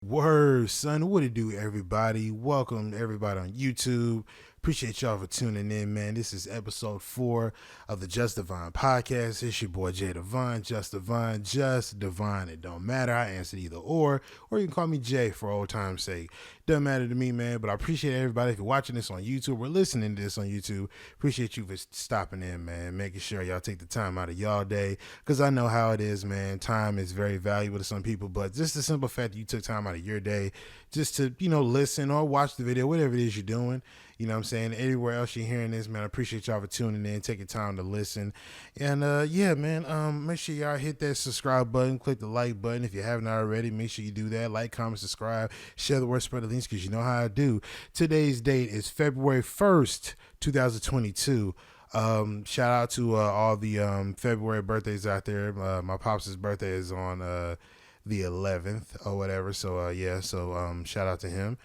Word, son. What it do, everybody? Welcome, everybody on YouTube. Appreciate y'all for tuning in, man. This is episode 4 of the Just Divine podcast. It's your boy Jay Divine, Just Divine, Just Divine. It don't matter. I answer either or you can call me Jay for old time's sake. Doesn't matter to me, man. But I appreciate everybody. If you're watching this on YouTube or listening to this on YouTube, appreciate you for stopping in, man. Making sure y'all take the time out of y'all day, because I know how it is, man. Time is very valuable to some people, but just the simple fact that you took time out of your day just to, listen or watch the video, whatever it is you're doing. You know what I'm saying? Anywhere else you're hearing this, man, I appreciate y'all for tuning in, taking time to listen. And yeah, man, make sure y'all hit that subscribe button, click the like button. If you haven't already, make sure you do that. Like, comment, subscribe, share the word, spread the links, because you know how I do. Today's date is February 1st, 2022. Shout out to all the February birthdays out there. My pops' birthday is on the 11th or whatever. So yeah, so shout out to him.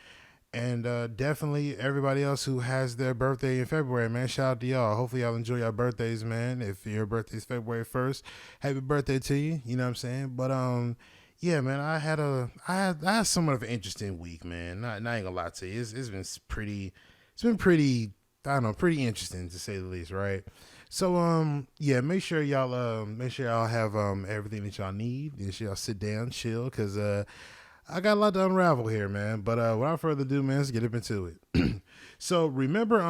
And definitely everybody else who has their birthday in February, man. Shout out to y'all. Hopefully y'all enjoy your birthdays, man. If your birthday is February 1st, happy birthday to you. You know what I'm saying? But yeah, man, I had somewhat of an interesting week, man. Not ain't gonna lie to you. It's been pretty I don't know, pretty interesting to say the least, right? So yeah, make sure y'all have everything that y'all need. Make sure y'all sit down, chill, cause I got a lot to unravel here, man. But without further ado, man, let's get up into it. So remember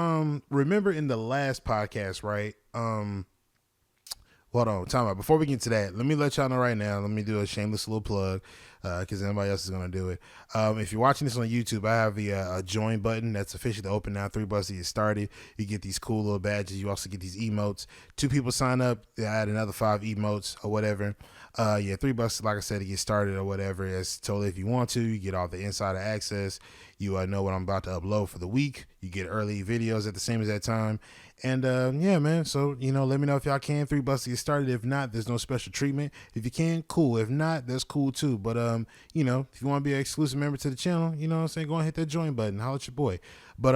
in the last podcast, right? Hold on, time out. Before we get to that, let me let y'all know right now. Let me do a shameless little plug, because anybody else is gonna do it. If you're watching this on YouTube, I have the join button that's officially open now. $3 to get started. You get these cool little badges. You also get these emotes. 2 people sign up, they add another 5 emotes or whatever. Yeah, $3, like I said, to get started or whatever. It's totally if you want to. You get all the insider access. You know what I'm about to upload for the week. You get early videos at the same as that time. And yeah, man. So let me know if y'all can. $3 to get started. If not, there's no special treatment. If you can, cool. If not, that's cool too. But if you want to be an exclusive member to the channel, you know what I'm saying, go and hit that join button. Holla at your boy. But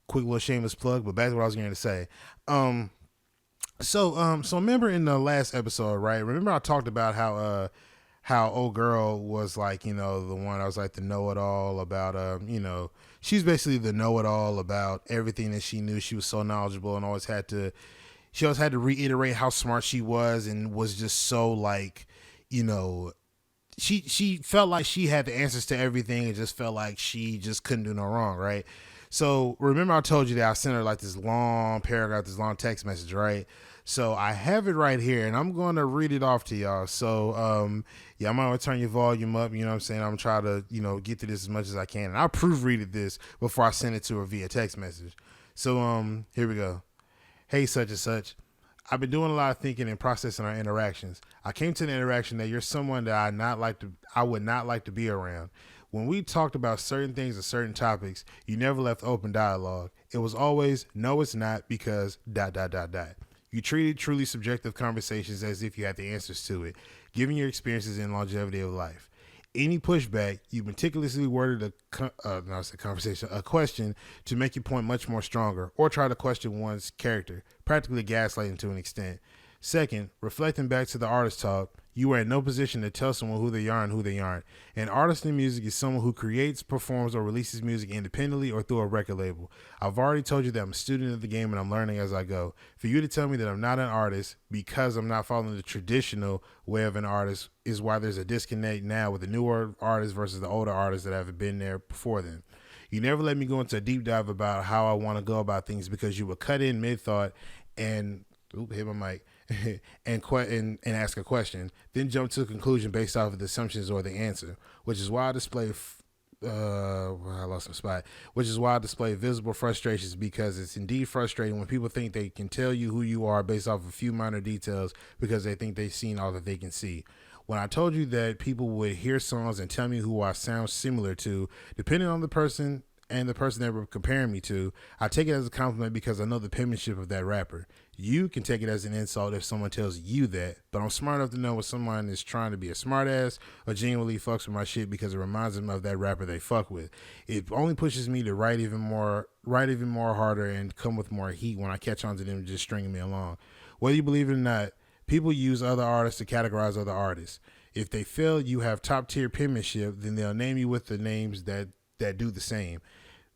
quick little shameless plug. But back to what I was going to say. So remember in the last episode, right? Remember I talked about how old girl was like, the one I was like the know-it-all about, she's basically the know-it-all about everything that she knew. She was so knowledgeable and always had to reiterate how smart she was, and was just so like, she felt like she had the answers to everything, and just felt like she just couldn't do no wrong, right? So remember I told you that I sent her like this long paragraph, this long text message, right? So I have it right here, and I'm going to read it off to y'all. So, yeah, I'm going to turn your volume up. You know what I'm saying? I'm trying to, get through this as much as I can. And I proofreaded this before I sent it to her via text message. So, here we go. Hey, such and such. I've been doing a lot of thinking and processing our interactions. I came to the interaction that you're someone that I would not like to be around. When we talked about certain things and certain topics, you never left open dialogue. It was always, no, it's not, because ... You treated truly subjective conversations as if you had the answers to it, given your experiences and longevity of life. Any pushback, you meticulously worded a question to make your point much more stronger, or try to question one's character, practically gaslighting to an extent. Second, reflecting back to the artist talk, you are in no position to tell someone who they are and who they aren't. An artist in music is someone who creates, performs, or releases music independently or through a record label. I've already told you that I'm a student of the game and I'm learning as I go. For you to tell me that I'm not an artist because I'm not following the traditional way of an artist is why there's a disconnect now with the newer artists versus the older artists that have been there before them. You never let me go into a deep dive about how I want to go about things, because you would cut in mid-thought and hit my mic and ask a question, then jump to a conclusion based off of the assumptions or the answer, which is why I display which is why I display visible frustrations, because it's indeed frustrating when people think they can tell you who you are based off a few minor details because they think they've seen all that they can see. When I told you that people would hear songs and tell me who I sound similar to, depending on the person and the person they were comparing me to, I take it as a compliment because I know the penmanship of that rapper. You can take it as an insult if someone tells you that, but I'm smart enough to know when someone is trying to be a smartass or genuinely fucks with my shit because it reminds them of that rapper they fuck with. It only pushes me to write even more harder and come with more heat when I catch on to them just stringing me along. Whether you believe it or not, people use other artists to categorize other artists. If they feel you have top tier penmanship, then they'll name you with the names that do the same.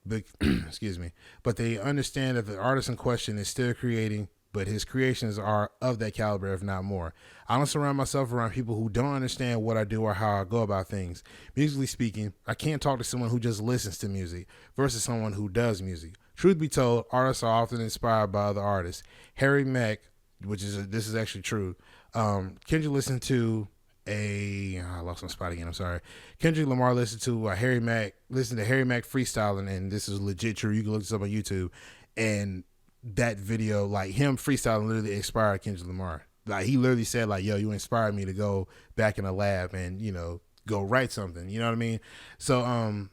But excuse me. But they understand that the artist in question is still creating, but his creations are of that caliber, if not more. I don't surround myself around people who don't understand what I do or how I go about things. Musically speaking, I can't talk to someone who just listens to music versus someone who does music. Truth be told, artists are often inspired by other artists. Harry Mack, this is actually true. Kendrick listened to I lost my spot again. I'm sorry. Kendrick Lamar listened to Harry Mack freestyling, and this is legit true. You can look this up on YouTube, and that video, like him freestyling, literally inspired Kendrick Lamar. Like he literally said, like, "Yo, you inspired me to go back in the lab and go write something." You know what I mean? So,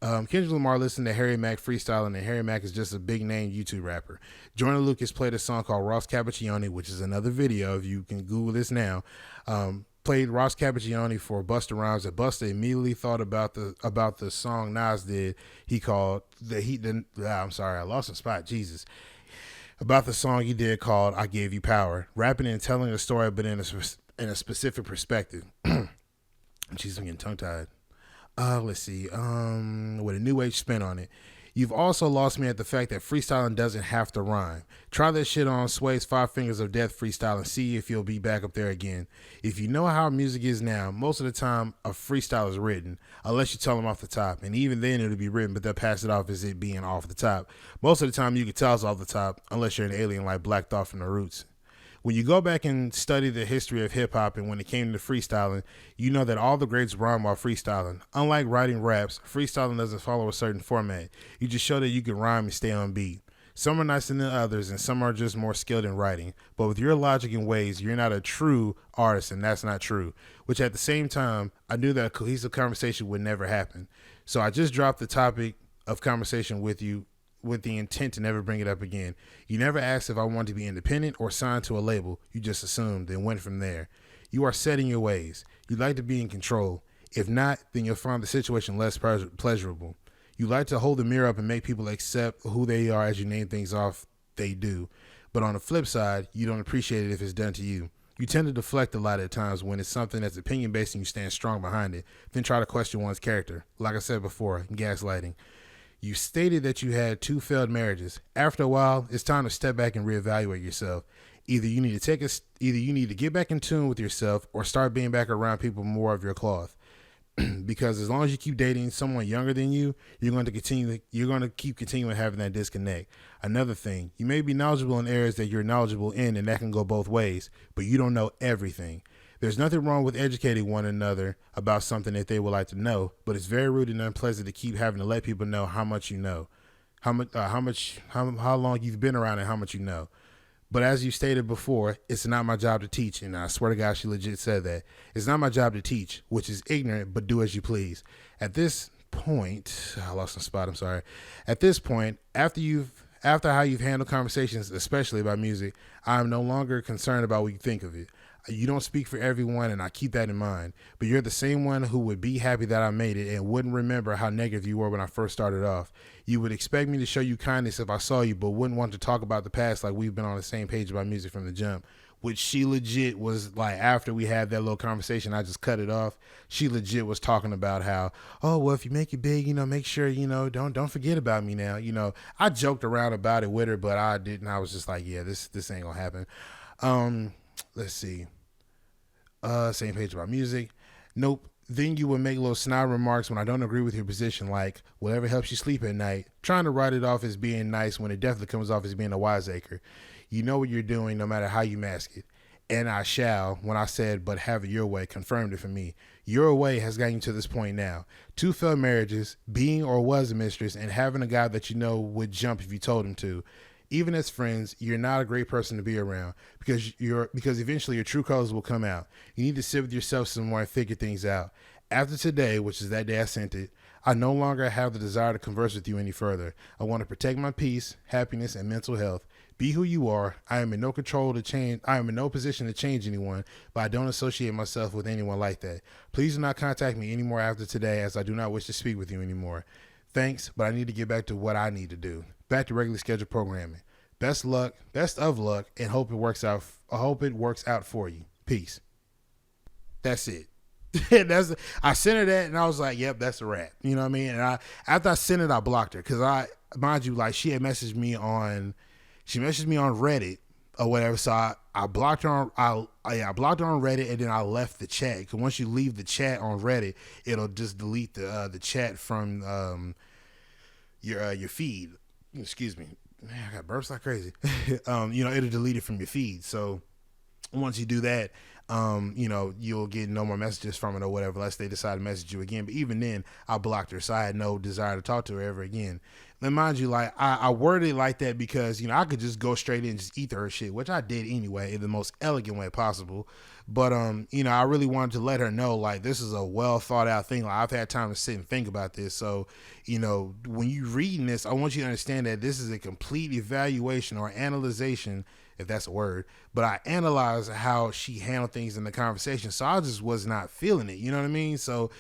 Kendrick Lamar listened to Harry Mack freestyling, and Harry Mack is just a big name YouTube rapper. Joyner Lucas played a song called Ross Cappuccioni, which is another video. If you can Google this now, played Ross Cappuccioni for Busta Rhymes, and Busta immediately thought about the song Nas did. He called I'm sorry, I lost my spot. Jesus. About the song he did called "I Gave You Power," rapping and telling a story, but in a specific perspective. Jeez, I'm getting tongue tied. Let's see. With a new age spin on it. You've also lost me at the fact that freestyling doesn't have to rhyme. Try that shit on Sway's 5 Fingers of Death freestyle and see if you'll be back up there again. If you know how music is now, most of the time a freestyle is written, unless you tell them off the top. And even then it'll be written, but they'll pass it off as it being off the top. Most of the time you can tell it's off the top, unless you're an alien like Black Thought from the Roots. When you go back and study the history of hip-hop and when it came to freestyling, you know that all the greats rhyme while freestyling. Unlike writing raps, freestyling doesn't follow a certain format. You just show that you can rhyme and stay on beat. Some are nicer than others, and some are just more skilled in writing. But with your logic and ways, you're not a true artist, and that's not true. Which at the same time, I knew that a cohesive conversation would never happen. So I just dropped the topic of conversation with you with the intent to never bring it up again. You never asked if I wanted to be independent or signed to a label. You just assumed and went from there. You are set in your ways. You like to be in control. If not, then you'll find the situation less pleasurable. You like to hold the mirror up and make people accept who they are as you name things off. They do. But on the flip side, you don't appreciate it if it's done to you. You tend to deflect a lot at times when it's something that's opinion-based and you stand strong behind it, then try to question one's character. Like I said before, gaslighting. You stated that you had 2 failed marriages. After a while, it's time to step back and reevaluate yourself. Either you need to get back in tune with yourself or start being back around people more of your cloth. Because as long as you keep dating someone younger than you, you're going to keep continuing having that disconnect. Another thing, you may be knowledgeable in areas that you're knowledgeable in, and that can go both ways, but you don't know everything. There's nothing wrong with educating one another about something that they would like to know, but it's very rude and unpleasant to keep having to let people know how much you know, how long you've been around and how much you know. But as you stated before, it's not my job to teach, and I swear to God, she legit said that. It's not my job to teach, which is ignorant, but do as you please. At this point, I lost my spot, I'm sorry. At this point, after how you've handled conversations, especially about music, I'm no longer concerned about what you think of it. You don't speak for everyone, and I keep that in mind. But you're the same one who would be happy that I made it and wouldn't remember how negative you were when I first started off. You would expect me to show you kindness if I saw you, but wouldn't want to talk about the past like we've been on the same page about music from the jump. Which she legit was like, after we had that little conversation, I just cut it off. She legit was talking about how, oh, well, if you make it big, make sure, don't forget about me now. I joked around about it with her, but I didn't. I was just like, yeah, this ain't gonna happen. Let's see. Same page about music. Nope. Then you would make little snide remarks when I don't agree with your position, like whatever helps you sleep at night, trying to write it off as being nice when it definitely comes off as being a wiseacre. You know what you're doing no matter how you mask it. And I shall, when I said, but have it your way, confirmed it for me. Your way has gotten you to this point now. 2 failed marriages, being or was a mistress, and having a guy that you know would jump if you told him to. Even as friends, you're not a great person to be around because eventually your true colors will come out. You need to sit with yourself some more and figure things out. After today, which is that day I sent it, I no longer have the desire to converse with you any further. I want to protect my peace, happiness, and mental health. Be who you are. I am in no control to change. I am in no position to change anyone, but I don't associate myself with anyone like that. Please do not contact me anymore after today, as I do not wish to speak with you anymore. Thanks, but I need to get back to what I need to do. Back to regular scheduled programming. Best of luck, and hope it works out for you. Peace. That's it. That's I sent her that and I was like, yep, that's a wrap. You know what I mean? And after I sent it, I blocked her because mind you, like she messaged me on Reddit or whatever. So I blocked her on I blocked her on Reddit and then I left the chat because once you leave the chat on Reddit, it'll just delete the chat from your feed. Excuse me, man, I got burps like crazy. It'll delete it from your feed. So once you do that, you'll get no more messages from it or whatever, unless they decide to message you again. But even then, I blocked her, so I had no desire to talk to her ever again. Then mind you, like I worded it like that because I could just go straight in and just eat her shit, which I did anyway in the most elegant way possible. But I really wanted to let her know like this is a well thought out thing. Like I've had time to sit and think about this. So when you reading this, I want you to understand that this is a complete evaluation or analyzation, if that's a word, but I analyzed how she handled things in the conversation. So I just was not feeling it. You know what I mean? So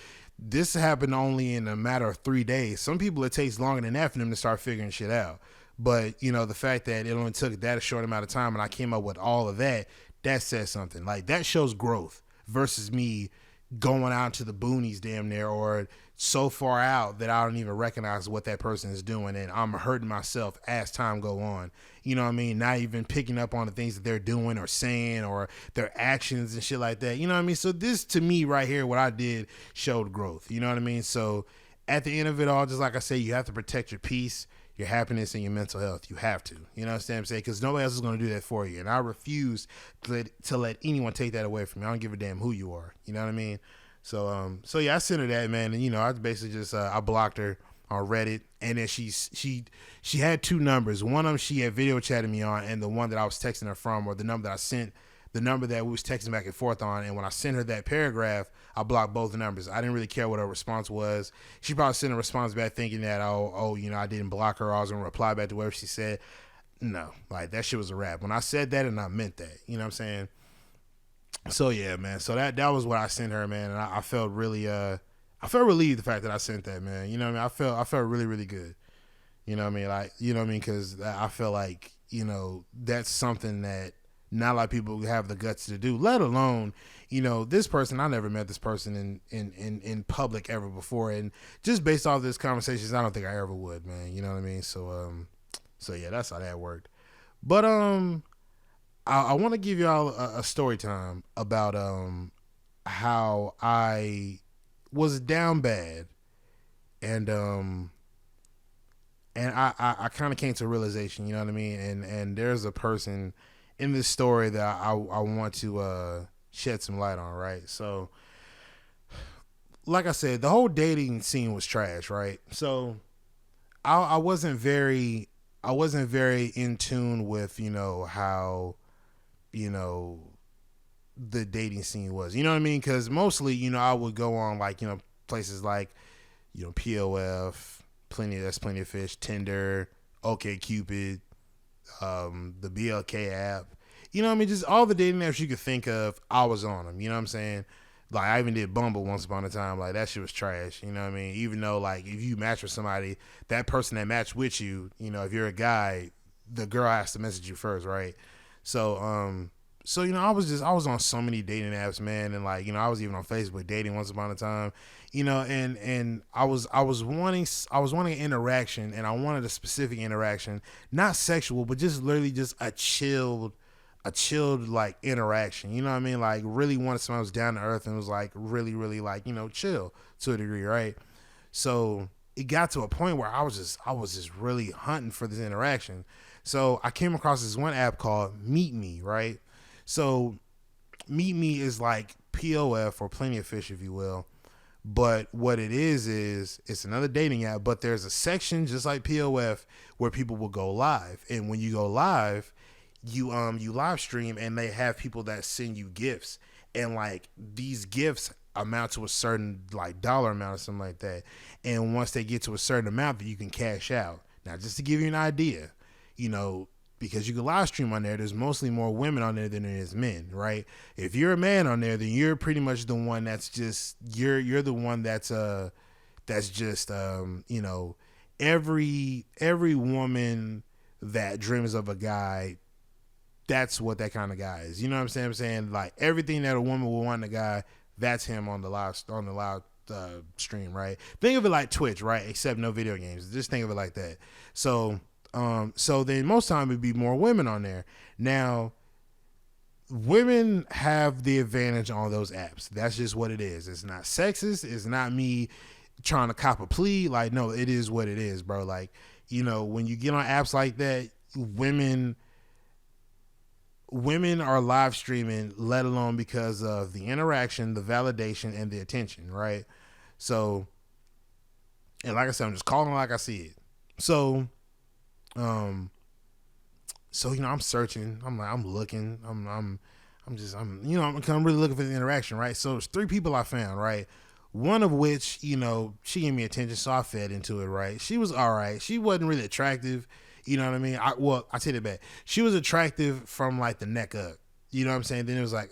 this happened only in a matter of 3 days. Some people, it takes longer than that for them to start figuring shit out. But, the fact that it only took that a short amount of time and I came up with all of that, that says something. Like, that shows growth versus me going out to the boonies damn near or so far out that I don't even recognize what that person is doing and I'm hurting myself as time go on. You know what I mean? Not even picking up on the things that they're doing or saying or their actions and shit like that. You know what I mean? So this to me right here, what I did showed growth. You know what I mean? So at the end of it all, just like I say, you have to protect your peace, your happiness, and your mental health. You have to. You know what I'm saying? Because nobody else is going to do that for you. And I refuse to let anyone take that away from me. I don't give a damn who you are. You know what I mean? So yeah, I sent her that, man, and I basically just I blocked her on Reddit, and then she had 2 numbers. One of them she had video chatted me on, and the one that I was texting her from, or the number that I sent, the number that we was texting back and forth on. And when I sent her that paragraph, I blocked both the numbers. I didn't really care what her response was. She probably sent a response back thinking that I didn't block her, or I was gonna reply back to whatever she said. No, like that shit was a wrap. When I said that, and I meant that. You know what I'm saying? So yeah, man. So that was what I sent her, man, and I felt really I felt relieved the fact that I sent that, man. You know what I mean? I felt really, really good. You know what I mean? Like, you know what I mean? Because I feel like that's something that not a lot of people have the guts to do. Let alone this person. I never met this person in public ever before, and just based off this conversations, I don't think I ever would, man. You know what I mean? So yeah, that's how that worked. But I want to give y'all a story time about how I was down bad, and I kind of came to a realization, you know what I mean, and there's a person in this story that I want to shed some light on, right? So like I said, the whole dating scene was trash, right? So I wasn't very in tune with how the dating scene was. You know what I mean? Because mostly, I would go on like, places like, POF, Plenty of Fish, Tinder, OkCupid, the BLK app. You know what I mean? Just all the dating apps you could think of, I was on them. You know what I'm saying? Like, I even did Bumble once upon a time. Like, that shit was trash. You know what I mean? Even though, like, if you match with somebody, that person that matched with you, if you're a guy, the girl has to message you first, right? So, I was on so many dating apps, man, and like, I was even on Facebook dating once upon a time, and I was wanting an interaction, and I wanted a specific interaction, not sexual, but just literally just a chilled like interaction. You know what I mean? Like really wanted someone who was down to earth and was like really, really like, chill to a degree, right? So it got to a point where I was just really hunting for this interaction. So I came across this one app called Meet Me, right? So Meet Me is like POF or Plenty of Fish, if you will. But what it is it's another dating app, but there's a section just like POF where people will go live. And when you go live, you live stream, and they have people that send you gifts. And like these gifts amount to a certain like dollar amount or something like that. And once they get to a certain amount, that you can cash out. Now, just to give you an idea, because you can live stream on there, there's mostly more women on there than there is men, right? If you're a man on there, then you're pretty much the one that's just you're the one that's just every woman that dreams of a guy, that's what that kind of guy is. You know what I'm saying? Like everything that a woman will want in a guy, That's him on the live stream, right? Think of it like Twitch, right? Except no video games. Just think of it like that. So so then most time it'd be more women on there. Now, women have the advantage on those apps. That's just what it is. It's not sexist. It's not me trying to cop a plea. Like, no, it is what it is, bro. Like, when you get on apps like that, women are live streaming, let alone because of the interaction, the validation, and the attention, right? So, and like I said, I'm just calling it like I see it. So, I'm searching. I'm looking. I'm really looking for the interaction, right? So there's 3 people I found, right? One of which, she gave me attention, so I fed into it, right? She was all right. She wasn't really attractive, you know what I mean? I take it back. She was attractive from like the neck up, you know what I'm saying? Then it was like,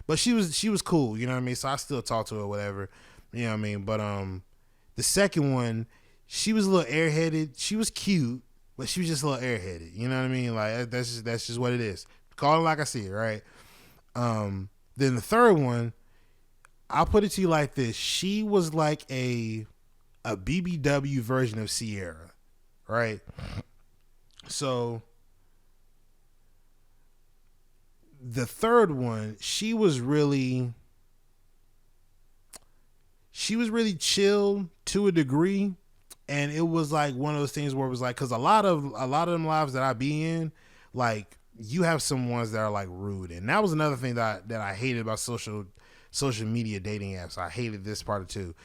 but she was cool, you know what I mean? So I still talk to her, whatever, you know what I mean? But the second one, she was a little airheaded. She was cute, but she was just a little airheaded, you know what I mean? Like that's just what it is. Call it like I see it, right? Then the third one, I'll put it to you like this. She was like a BBW version of Sierra, right? So the third one, she was really chill to a degree, and it was like one of those things where it was like, because a lot of them lives that I be in, like, you have some ones that are like rude, and that was another thing that I hated about social media dating apps. I hated this part too.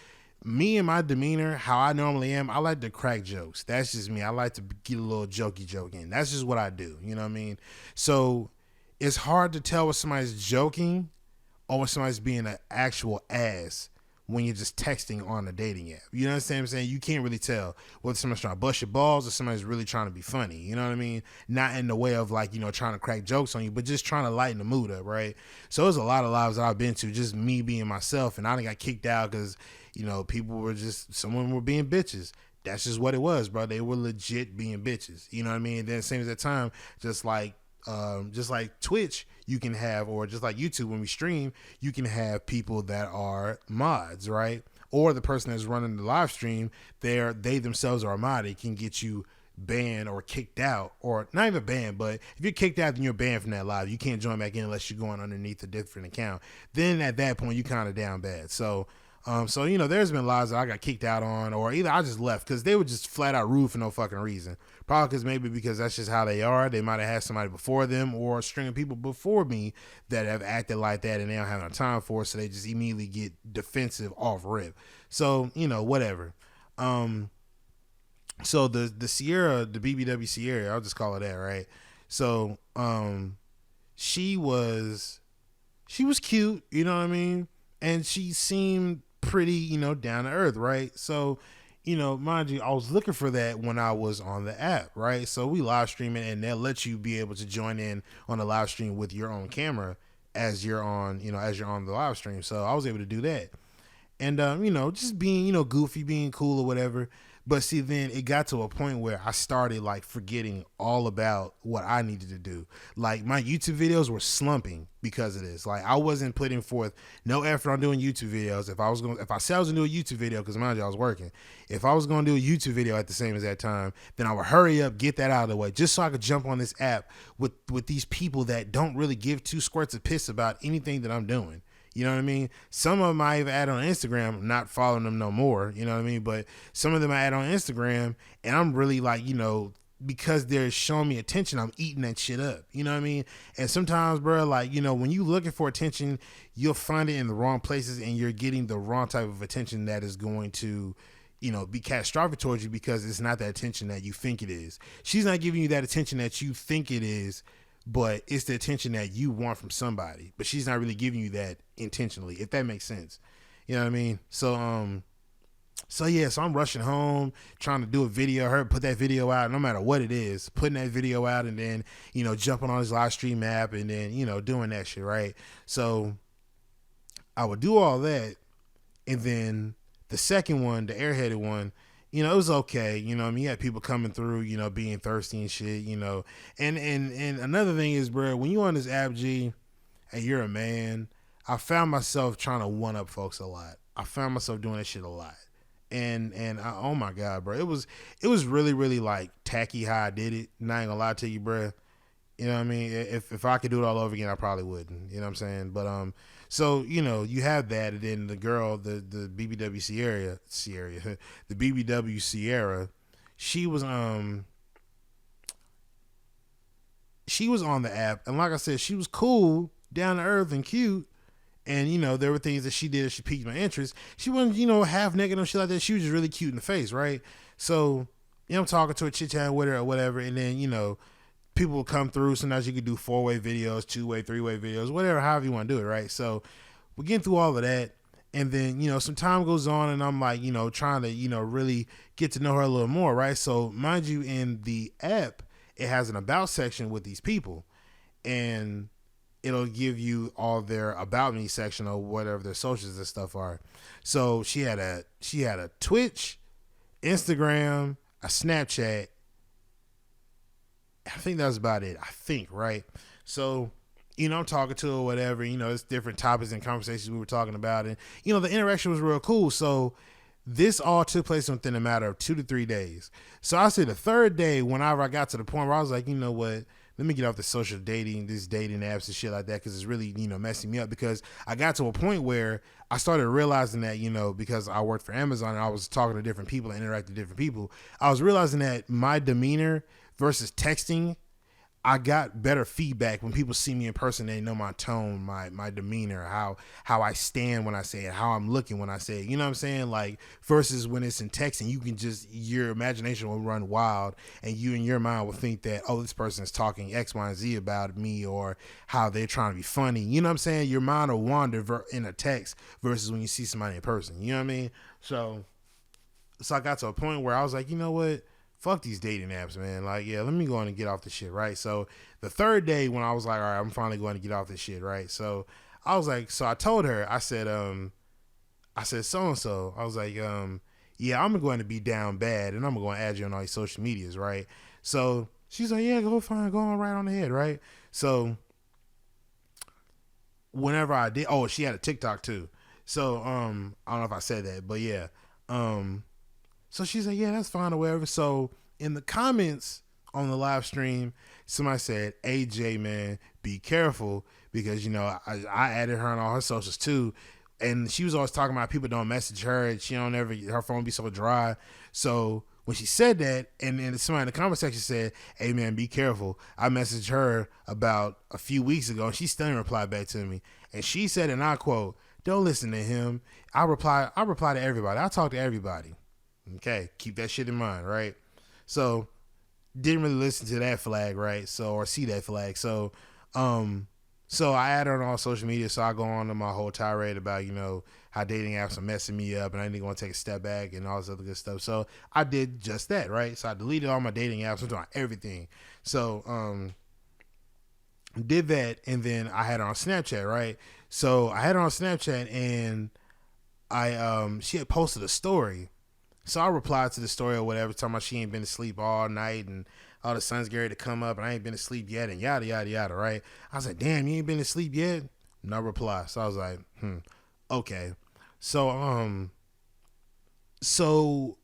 Me and my demeanor, how I normally am, I like to crack jokes. That's just me. I like to get a little jokey joke in. That's just what I do. You know what I mean? So it's hard to tell when somebody's joking or when somebody's being an actual ass when you're just texting on a dating app. You know what I'm saying? You can't really tell whether somebody's trying to bust your balls or somebody's really trying to be funny. You know what I mean? Not in the way of like, trying to crack jokes on you, but just trying to lighten the mood up, right? So there's a lot of lives that I've been to, just me being myself, and I done got kicked out because, people were someone were being bitches. That's just what it was, bro. They were legit being bitches. You know what I mean? And then same as that time, just like Twitch, you can have, or just like YouTube when we stream, you can have people that are mods, right? Or the person that's running the live stream, they themselves are a mod. It can get you banned or kicked out, or not even banned, but if you're kicked out, then you're banned from that live. You can't join back in unless you're going underneath a different account. Then at that point, you kind of down bad. So there's been lives that I got kicked out on, or either I just left because they were just flat out rude for no fucking reason. Probably because that's just how they are. They might have had somebody before them or a string of people before me that have acted like that, and they don't have no time for it, so they just immediately get defensive off rip. So, whatever. So the Sierra, the BBW Sierra, I'll just call it that, right? So she was cute, you know what I mean? And she seemed pretty, down to earth, right? So, mind you, I was looking for that when I was on the app, right? So we live streaming, and they'll let you be able to join in on the live stream with your own camera as you're on, the live stream. So I was able to do that. And, just being, goofy, being cool or whatever. But see, then it got to a point where I started like forgetting all about what I needed to do. Like my YouTube videos were slumping because of this. Like I wasn't putting forth no effort on doing YouTube videos. If I said I was gonna do a YouTube video, because mind you, I was working. If I was gonna do a YouTube video at the same as that time, then I would hurry up, get that out of the way, just so I could jump on this app with these people that don't really give 2 squirts of piss about anything that I'm doing. You know what I mean? Some of them I even add on Instagram, not following them no more, you know what I mean? But some of them I add on Instagram, and I'm really like, because they're showing me attention, I'm eating that shit up, you know what I mean? And sometimes, bro, like, when you looking for attention, you'll find it in the wrong places, and you're getting the wrong type of attention that is going to, be catastrophic towards you, because it's not that attention that you think it is. She's not giving you that attention that you think it is, but it's the attention that you want from somebody, but she's not really giving you that intentionally, if that makes sense. You know what I mean? So I'm rushing home, trying to do a video, put that video out, no matter what it is, putting that video out, and then, jumping on his live stream app, and then, doing that shit, right? So I would do all that, and then the second one, the airheaded one, it was okay. You had people coming through, being thirsty and shit, and another thing is, bro, when you on this app, G, and you're a man, I found myself trying to one up folks a lot. I found myself doing that shit a lot. Oh my god, bro, it was really really like tacky how I did it. Not gonna lie to you, bro. You know what I mean? If I could do it all over again, I probably wouldn't. You know what I'm saying? But so you have that, and then the girl, the BBW Sierra, the BBW Sierra, she was on the app, and like I said, she was cool, down to earth, and cute. And there were things that she did that she piqued my interest. She wasn't half naked or shit like that. She was just really cute in the face, right? So I'm talking to her, chit chatting with her or whatever, and then people will come through. Sometimes you could do 4-way videos, 2-way, 3-way videos, whatever, however you want to do it, right? So we're getting through all of that, and then some time goes on, and I'm like trying to really get to know her a little more, right? So mind you, in the app, it has an about section with these people, and it'll give you all their about me section or whatever their socials and stuff are. So she had a Twitch, Instagram, a Snapchat. I think that's about it. I think, right? So, I'm talking to her or whatever, it's different topics and conversations we were talking about. And, the interaction was real cool. So this all took place within a matter of 2 to 3 days. So I said the third day, whenever I got to the point where I was like, you know what? Let me get off the social dating, this dating apps and shit like that, because it's really, messing me up. Because I got to a point where I started realizing that, because I worked for Amazon and I was talking to different people and interacting with different people, I was realizing that my demeanor versus texting, I got better feedback when people see me in person. They know my tone, my demeanor, how I stand when I say it, how I'm looking when I say it. You know what I'm saying? Like, versus when it's in texting, you can just, your imagination will run wild, and you in your mind will think that, oh, this person is talking X, Y, and Z about me, or how they're trying to be funny. You know what I'm saying? Your mind will wander in a text versus when you see somebody in person. You know what I mean? So I got to a point where I was like, you know what? Fuck these dating apps, man. Like, yeah, let me go on and get off this shit, right? So the third day when I was like, all right, I'm finally going to get off this shit, right? So I was like, so I told her, I said so-and-so. I was like, yeah, I'm going to be down bad, and I'm going to add you on all these social medias, right? So she's like, yeah, go fine, go on right on ahead, right? So whenever I did, oh, she had a TikTok too. So I don't know if I said that, but yeah. So she's like, yeah, that's fine or whatever. So in the comments on the live stream, somebody said, AJ, man, be careful, because, I added her on all her socials too. And she was always talking about people don't message her, and her phone be so dry. So when she said that, and then somebody in the comment section said, hey, man, be careful, I messaged her about a few weeks ago, and she still didn't reply back to me. And she said, and I quote, don't listen to him. I reply to everybody. I talk to everybody. Okay, keep that shit in mind, right? So didn't really listen to that flag, right? So, or see that flag. So I add her on all social media. So I go on to my whole tirade about, how dating apps are messing me up, and I need to go and take a step back and all this other good stuff. So I did just that, right? So I deleted all my dating apps. I'm doing everything. So did that, and then I had her on Snapchat, right? So I had her on Snapchat, and she had posted a story. So I replied to the story or whatever, talking about she ain't been to sleep all night, and all the sun's getting ready to come up, and I ain't been to sleep yet, and yada, yada, yada, right? I was like, damn, you ain't been to sleep yet? No reply. So I was like, okay. So, so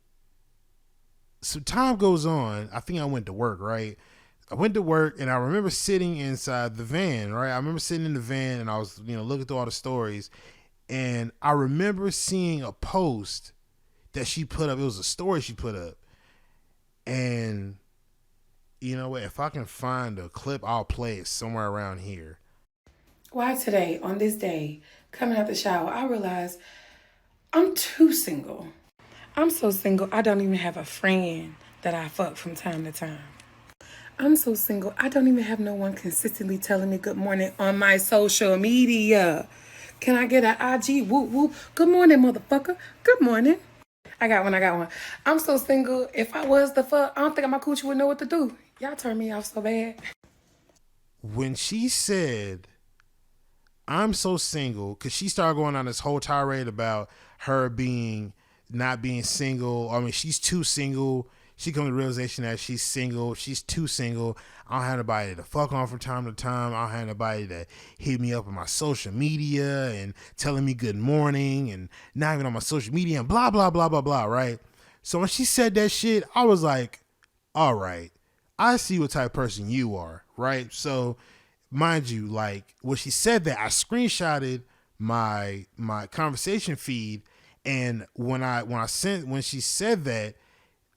time goes on. I think I went to work, right? I went to work, and I remember sitting inside the van, right? I remember sitting in the van, and I was, looking through all the stories, and I remember seeing a post that she put up. It was a story she put up, and you know what, if I can find a clip, I'll play it somewhere around here. Why today, on this day, coming out the shower, I realized I'm too single. I'm so single, I don't even have a friend that I fuck from time to time. I'm so single, I don't even have no one consistently telling me good morning on my social media. Can I get an IG? Whoop, whoop. Good morning, motherfucker. Good morning. I got one. I'm so single. If I was the fuck, I don't think my coochie would know what to do. Y'all turn me off so bad. When she said, I'm so single, because she started going on this whole tirade about her not being single. I mean, she's too single. she come to the realization that she's single. She's too single. I don't have nobody to fuck on from time to time. I don't have nobody to hit me up on my social media and telling me good morning and not even on my social media and blah, blah, blah, blah, blah, right? So when she said that shit, I was like, all right, I see what type of person you are, right? So mind you, like when she said that, I screenshotted my conversation feed, and when she said that,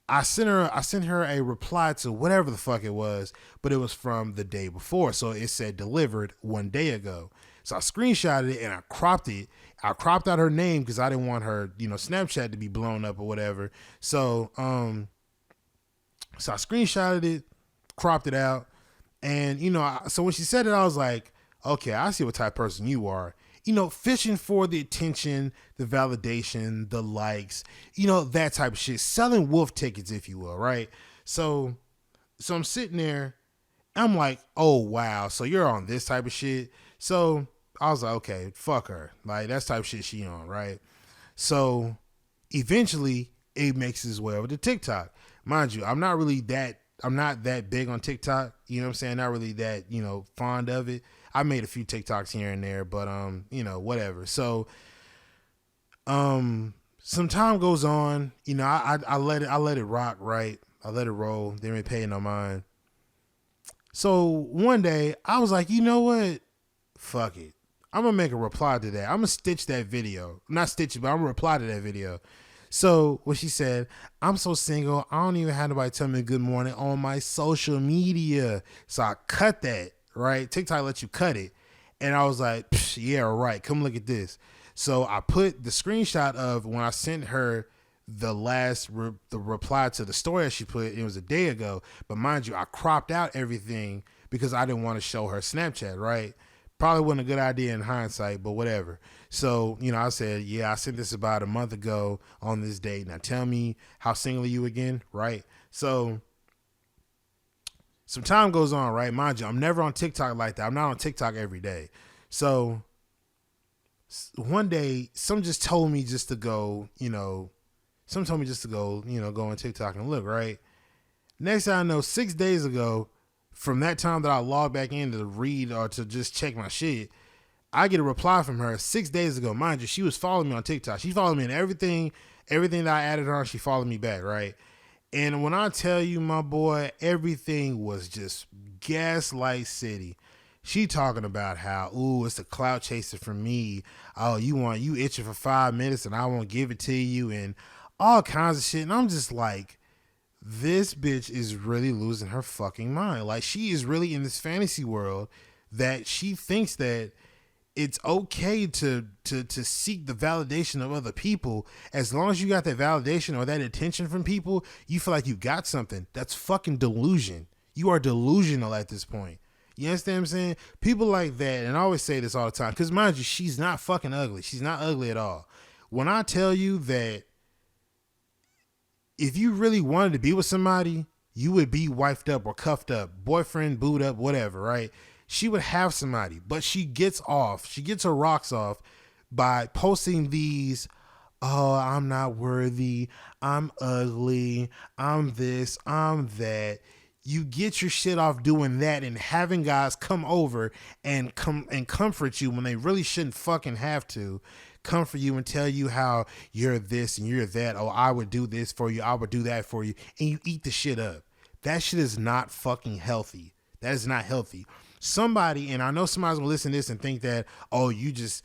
I sent her a reply to whatever the fuck it was, but it was from the day before, so it said delivered 1 day ago. So I screenshotted it and I cropped it. I cropped out her name because I didn't want her, Snapchat to be blown up or whatever. So so I screenshotted it, cropped it out, and so when she said it, I was like, okay, I see what type of person you are. Fishing for the attention, the validation, the likes, that type of shit. Selling wolf tickets, if you will, right? So I'm sitting there, I'm like, oh wow, so you're on this type of shit. So I was like, okay, fuck her. Like that's type of shit she on, right? So eventually it makes its way over to TikTok. Mind you, I'm not that big on TikTok. You know what I'm saying? Not really that, fond of it. I made a few TikToks here and there, but whatever. So some time goes on, I let it rock, right? I let it roll. Didn't really pay no mind. So one day I was like, you know what? Fuck it. I'm gonna make a reply to that. I'm gonna stitch that video. Not stitch it, but I'm gonna reply to that video. So what she said, I'm so single, I don't even have nobody tell me good morning on my social media. So I cut that, right? TikTok lets you cut it. And I was like, yeah, right. Come look at this. So I put the screenshot of when I sent her the reply to the story that she put. It was a day ago. But mind you, I cropped out everything because I didn't want to show her Snapchat, right? Probably wasn't a good idea in hindsight, but whatever. So, I said, yeah, I sent this about a month ago on this date. Now tell me, how single are you again, right? So some time goes on, right? Mind you, I'm never on TikTok like that. I'm not on TikTok every day. So one day, some just told me just to go, go on TikTok and look, right? Next thing I know, 6 days ago, from that time that I logged back in to read or to just check my shit, I get a reply from her 6 days ago. Mind you, she was following me on TikTok. She followed me in everything that I added her on, she followed me back, right? And when I tell you, my boy, everything was just gaslight city. She talking about how, ooh, it's a clout chaser for me. Oh, you itching for 5 minutes and I won't give it to you and all kinds of shit. And I'm just like, this bitch is really losing her fucking mind. Like she is really in this fantasy world that she thinks that it's okay to seek the validation of other people. As long as you got that validation or that attention from people, you feel like you got something. That's fucking delusion. You are delusional at this point. You understand what I'm saying? People like that, and I always say this all the time, because mind you, she's not fucking ugly. She's not ugly at all. When I tell you that if you really wanted to be with somebody, you would be wifed up or cuffed up, boyfriend, booed up, whatever, right? She would have somebody, but she gets her rocks off by posting these, oh, I'm not worthy, I'm ugly, I'm this, I'm that. You get your shit off doing that and having guys come over and comfort you when they really shouldn't fucking have to. Comfort you and tell you how you're this and you're that. Oh, I would do this for you, I would do that for you, and you eat the shit up. That shit is not fucking healthy. That is not healthy. Somebody, and I know somebody's gonna listen to this and think that, oh, you just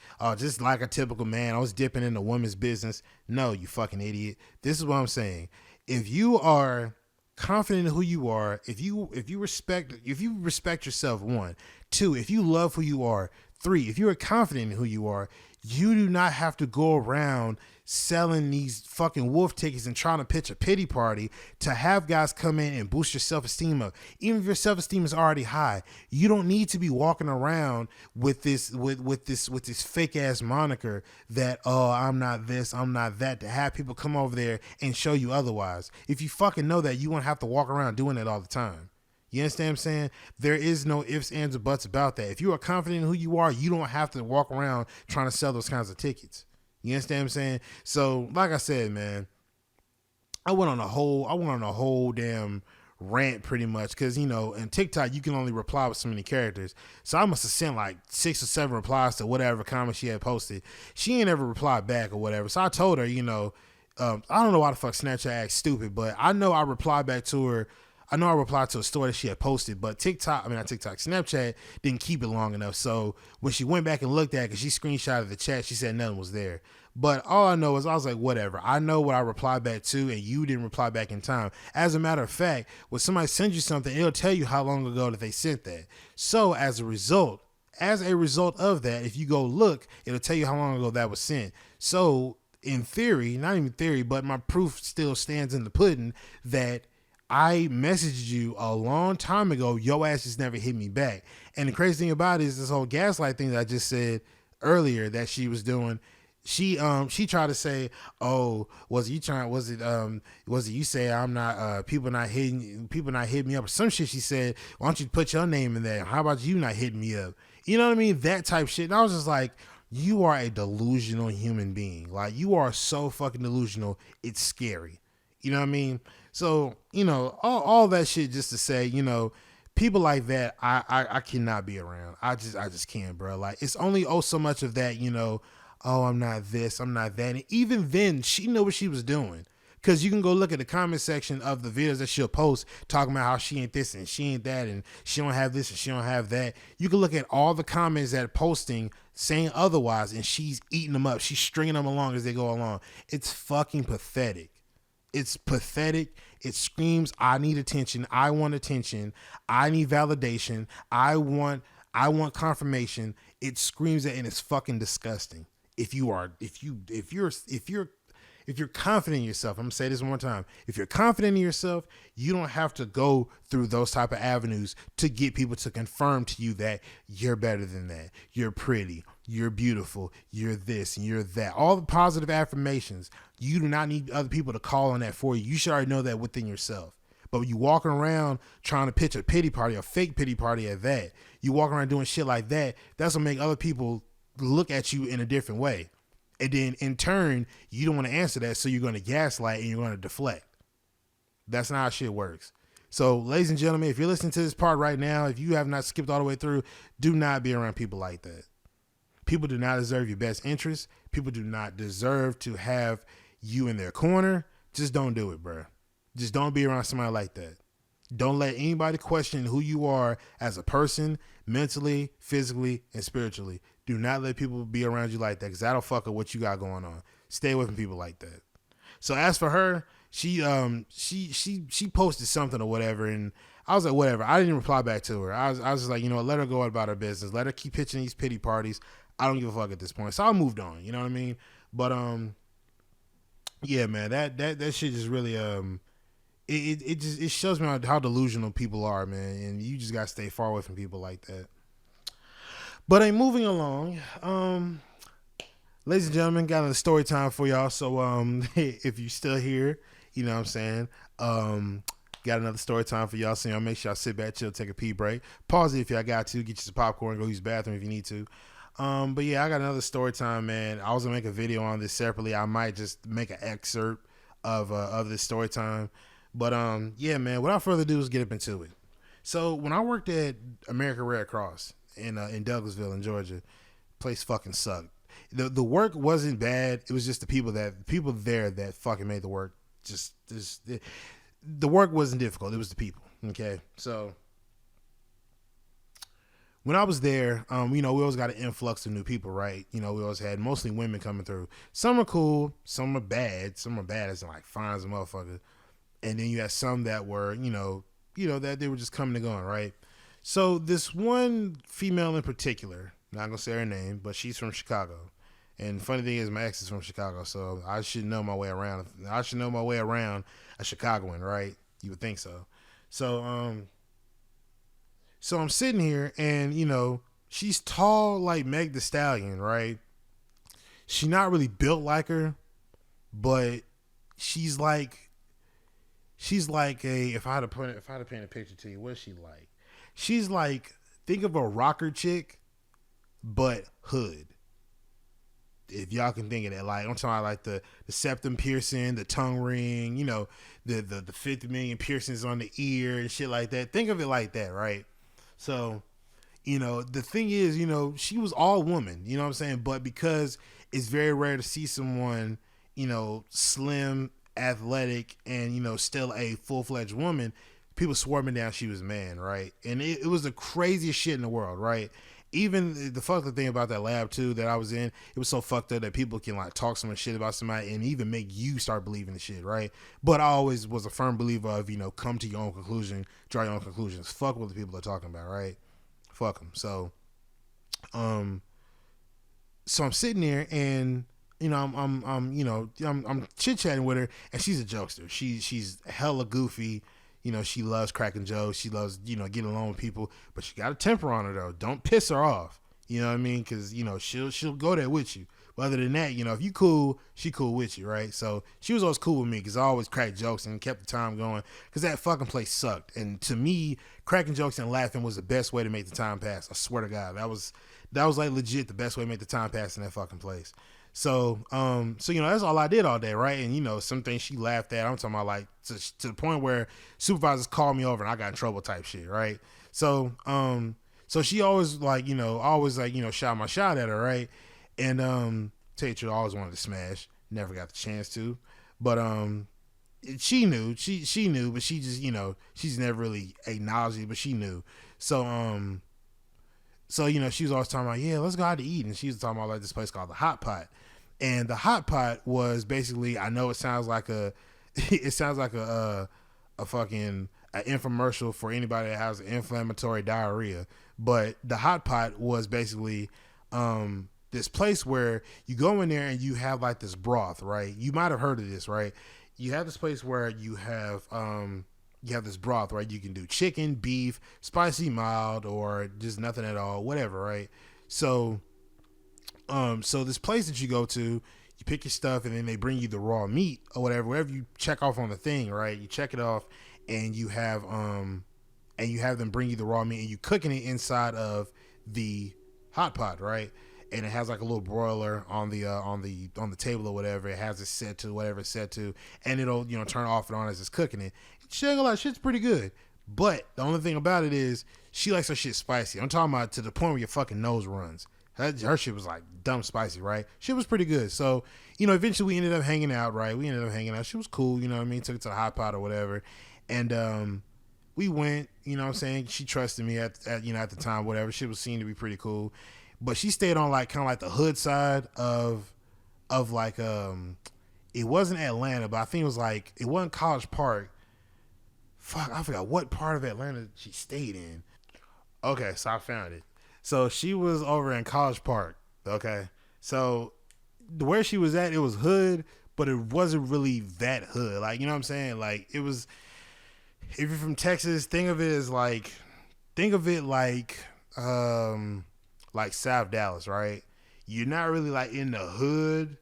like a typical man, I was dipping in a woman's business. No, you fucking idiot. This is what I'm saying. If you are confident in who you are, if you respect yourself, 1, 2, if you love who you are, 3, if you are confident in who you are, you do not have to go around selling these fucking wolf tickets and trying to pitch a pity party to have guys come in and boost your self-esteem up. Even if your self-esteem is already high, you don't need to be walking around with this fake ass moniker that, oh, I'm not this, I'm not that, to have people come over there and show you otherwise. If you fucking know that, you won't have to walk around doing it all the time. You understand what I'm saying? There is no ifs, ands, or buts about that. If you are confident in who you are, you don't have to walk around trying to sell those kinds of tickets. You understand what I'm saying? So, like I said, man, I went on a whole damn rant pretty much because in TikTok you can only reply with so many characters. So I must have sent like 6 or 7 replies to whatever comment she had posted. She ain't ever replied back or whatever. So I told her, I don't know why the fuck Snapchat acts stupid, but I know I replied back to her. I know I replied to a story that she had posted, but Snapchat didn't keep it long enough. So when she went back and looked at it, because she screenshotted the chat, she said nothing was there. But all I know is I was like, whatever. I know what I replied back to, and you didn't reply back in time. As a matter of fact, when somebody sends you something, it'll tell you how long ago that they sent that. So as a result of that, if you go look, it'll tell you how long ago that was sent. So in theory, not even theory, but my proof still stands in the pudding that I messaged you a long time ago. Your ass just never hit me back. And the crazy thing about it is this whole gaslight thing that I just said earlier that she was doing. She tried to say, oh, was it you say I'm not people not hitting me up or some shit. She said, why don't you put your name in there? How about you not hitting me up? You know what I mean? That type shit. And I was just like, you are a delusional human being. Like, you are so fucking delusional. It's scary. You know what I mean? So, all that shit just to say, people like that, I cannot be around. I just can't, bro. Like, it's only so much of that, oh, I'm not this, I'm not that. And even then, she knew what she was doing. Because you can go look at the comment section of the videos that she'll post talking about how she ain't this and she ain't that and she don't have this and she don't have that. You can look at all the comments that are posting saying otherwise, and she's eating them up. She's stringing them along as they go along. It's fucking pathetic. It's pathetic. It screams, I need attention. I want attention. I need validation. I want confirmation. It screams that, and it's fucking disgusting. If you're confident in yourself, I'm gonna say this one more time. If you're confident in yourself, you don't have to go through those type of avenues to get people to confirm to you that you're better than that. You're pretty, you're beautiful, you're this and you're that. All the positive affirmations. You do not need other people to call on that for you. You should already know that within yourself. But when you walking around trying to pitch a pity party, a fake pity party at that, you walk around doing shit like that, that's gonna make other people look at you in a different way. And then in turn, you don't want to answer that, so you're going to gaslight and you're going to deflect. That's not how shit works. So, ladies and gentlemen, if you're listening to this part right now, if you have not skipped all the way through, do not be around people like that. People do not deserve your best interest. People do not deserve to have you in their corner. Just don't do it, bro. Just don't be around somebody like that. Don't let anybody question who you are as a person, mentally, physically, and spiritually. Do not let people be around you like that, because that'll fuck up what you got going on. Stay away from people like that. So as for her, she posted something or whatever, and I was like, whatever. I didn't reply back to her. I was just like, let her go about her business. Let her keep pitching these pity parties. I don't give a fuck at this point. So I moved on. You know what I mean? But yeah, man, that shit just really it shows me how delusional people are, man, and you just gotta stay far away from people like that. But moving along, ladies and gentlemen, got another story time for y'all. So if you're still here, you know what I'm saying, got another story time for y'all. So y'all make sure y'all sit back, chill, take a pee break, pause it if y'all got to, get you some popcorn, go use the bathroom if you need to. But yeah, I got another story time, man. I was gonna make a video on this separately. I might just make an excerpt of this story time. But yeah, man, without further ado, let's get up into it. So when I worked at American Red Cross in Douglasville in Georgia, place fucking sucked. The work wasn't bad. It was just the people there that fucking made the work. The work wasn't difficult. It was the people. Okay, so when I was there, we always got an influx of new people, right? We always had mostly women coming through. Some are cool, some are bad. Some are bad as in like fine as a motherfucker. And then you had some that were, that they were just coming and going, right? So this one female in particular, not gonna say her name, but she's from Chicago. And funny thing is, my ex is from Chicago, so I should know my way around. I should know my way around a Chicagoan, right? You would think so. So I'm sitting here, and she's tall like Meg Thee Stallion, right? She's not really built like her, but she's like if I had to paint a picture to you, what is she like? She's like, think of a rocker chick, but hood. if y'all can think of that, like I'm talking about like the septum piercing, the tongue ring, you know, the 50 million piercings on the ear and shit like that. Think of it like that, right? So, you know, the thing is, you know, she was all woman, you know what I'm saying? But because it's very rare to see someone, you know, slim, athletic, and, you know, still a full-fledged woman, people swarming down she was a man, right? And it was the craziest shit in the world, right? Even the fucked up thing about that lab too that I was in, it was so fucked up that people can like talk so much shit about somebody and even make you start believing the shit, right? But I always was a firm believer of, you know, come to your own conclusion, draw your own conclusions. Fuck what the people are talking about, right? Fuck them. Um, so I'm sitting there and you know I'm chit chatting with her and she's a jokester. She's hella goofy. You know, she loves cracking jokes. She loves, you know, getting along with people, but she got a temper on her though. Don't piss her off. You know what I mean? Because you know she'll go there with you. But other than that, you know, if you cool, she cool with you, right? So she was always cool with me because I always cracked jokes and kept the time going because that fucking place sucked. And to me, cracking jokes and laughing was the best way to make the time pass. I swear to God, that was like legit the best way to make the time pass in that fucking place. So you know, that's all I did all day, right? And you know, some things she laughed at. I'm talking about like to the point where supervisors called me over and I got in trouble type shit, right? So she always like, you know, always like, you know, shot my shot at her, right? And tell you the truth, I always wanted to smash, never got the chance to, but she knew, she knew, but she just, you know, she's never really acknowledged it, but she knew. So you know, she was always talking about, yeah, let's go out to eat, and she was talking about like this place called the Hot Pot. And the Hot Pot was basically, I know it sounds like it sounds like a fucking an infomercial for anybody that has inflammatory diarrhea. But the Hot Pot was basically this place where you go in there and you have like this broth, right? You might have heard of this, right? You have this place where you have this broth, right? You can do chicken, beef, spicy, mild, or just nothing at all, whatever, right? So this place that you go to, you pick your stuff and then they bring you the raw meat or whatever you check off on the thing, right? You check it off and you have them bring you the raw meat and you cooking it inside of the hot pot, right? And it has like a little broiler on the table or whatever. It has it set to whatever it's set to, and it'll, you know, turn off and on as it's cooking it. Shit's pretty good. But the only thing about it is she likes her shit spicy. I'm talking about to the point where your fucking nose runs. Her shit was like dumb spicy, right? Shit was pretty good. So, you know, eventually we ended up hanging out, right? She was cool, you know what I mean? Took it to the hot pot or whatever. And we went, you know what I'm saying? She trusted me at the time, whatever. Shit was seen to be pretty cool. But she stayed on like kind of like the hood side of like it wasn't Atlanta, but I think it wasn't College Park. Fuck, I forgot what part of Atlanta she stayed in. Okay, so I found it. So she was over in College Park. Okay, so where she was at, it was hood, but it wasn't really that hood. Like, you know what I'm saying? Like, it was. If you're from Texas, think of it like South Dallas, right? You're not really like in the hood.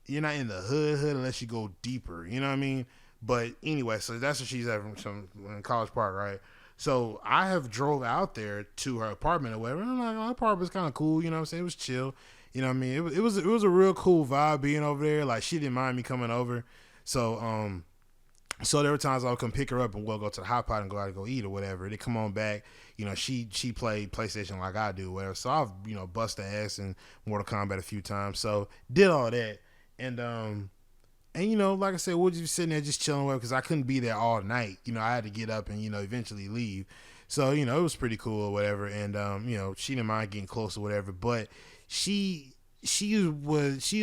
You're not in the hood unless you go deeper. You know what I mean? But anyway, so that's what she's at from in College Park, right? So I have drove out there to her apartment or whatever. And I'm like, her apartment's kind of cool. You know what I'm saying? It was chill. You know what I mean? It was a real cool vibe being over there. Like, she didn't mind me coming over. So there were times I would come pick her up and we'll go to the hot pot and go out and go eat or whatever. They come on back, you know, she played PlayStation like I do, whatever. So I've, you know, bust her ass in Mortal Kombat a few times. So did all that. And you know, like I said, we'll just be sitting there just chilling because I couldn't be there all night. You know, I had to get up and, you know, eventually leave. So, you know, it was pretty cool or whatever. And you know, she didn't mind getting close or whatever. But she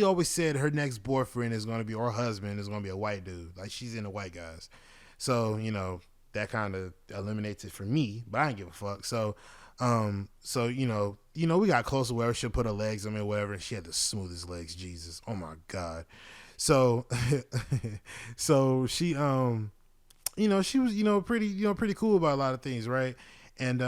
always said her next boyfriend is going to be, or husband is going to be a white dude. Like, she's into white guys. So, you know, that kind of eliminates it for me, but I didn't give a fuck. So you know, we got close to where she'll put her legs on me or whatever. And she had the smoothest legs. Jesus. Oh my God. So, so she, you know, she was, pretty cool about a lot of things. Right. And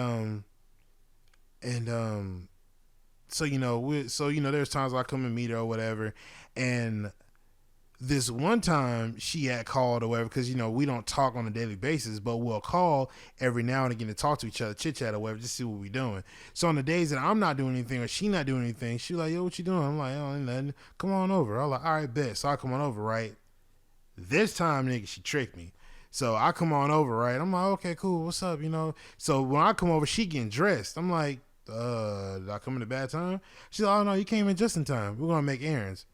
so, there's times I come and meet her or whatever. And this one time she had called or whatever, because we don't talk on a daily basis, but we'll call every now and again to talk to each other, chit chat or whatever, just see what we're doing. So on the days that I'm not doing anything or she not doing anything, she like, yo, what you doing? I'm like, oh, ain't nothing. Come on over. I'm like, all right, bet. So I come on over, right? This time, nigga, she tricked me. So I come on over, right? I'm like, okay, cool. What's up? So when I come over, she getting dressed. I'm like, did I come in a bad time? She's like, oh no, you came in just in time. We're gonna make errands.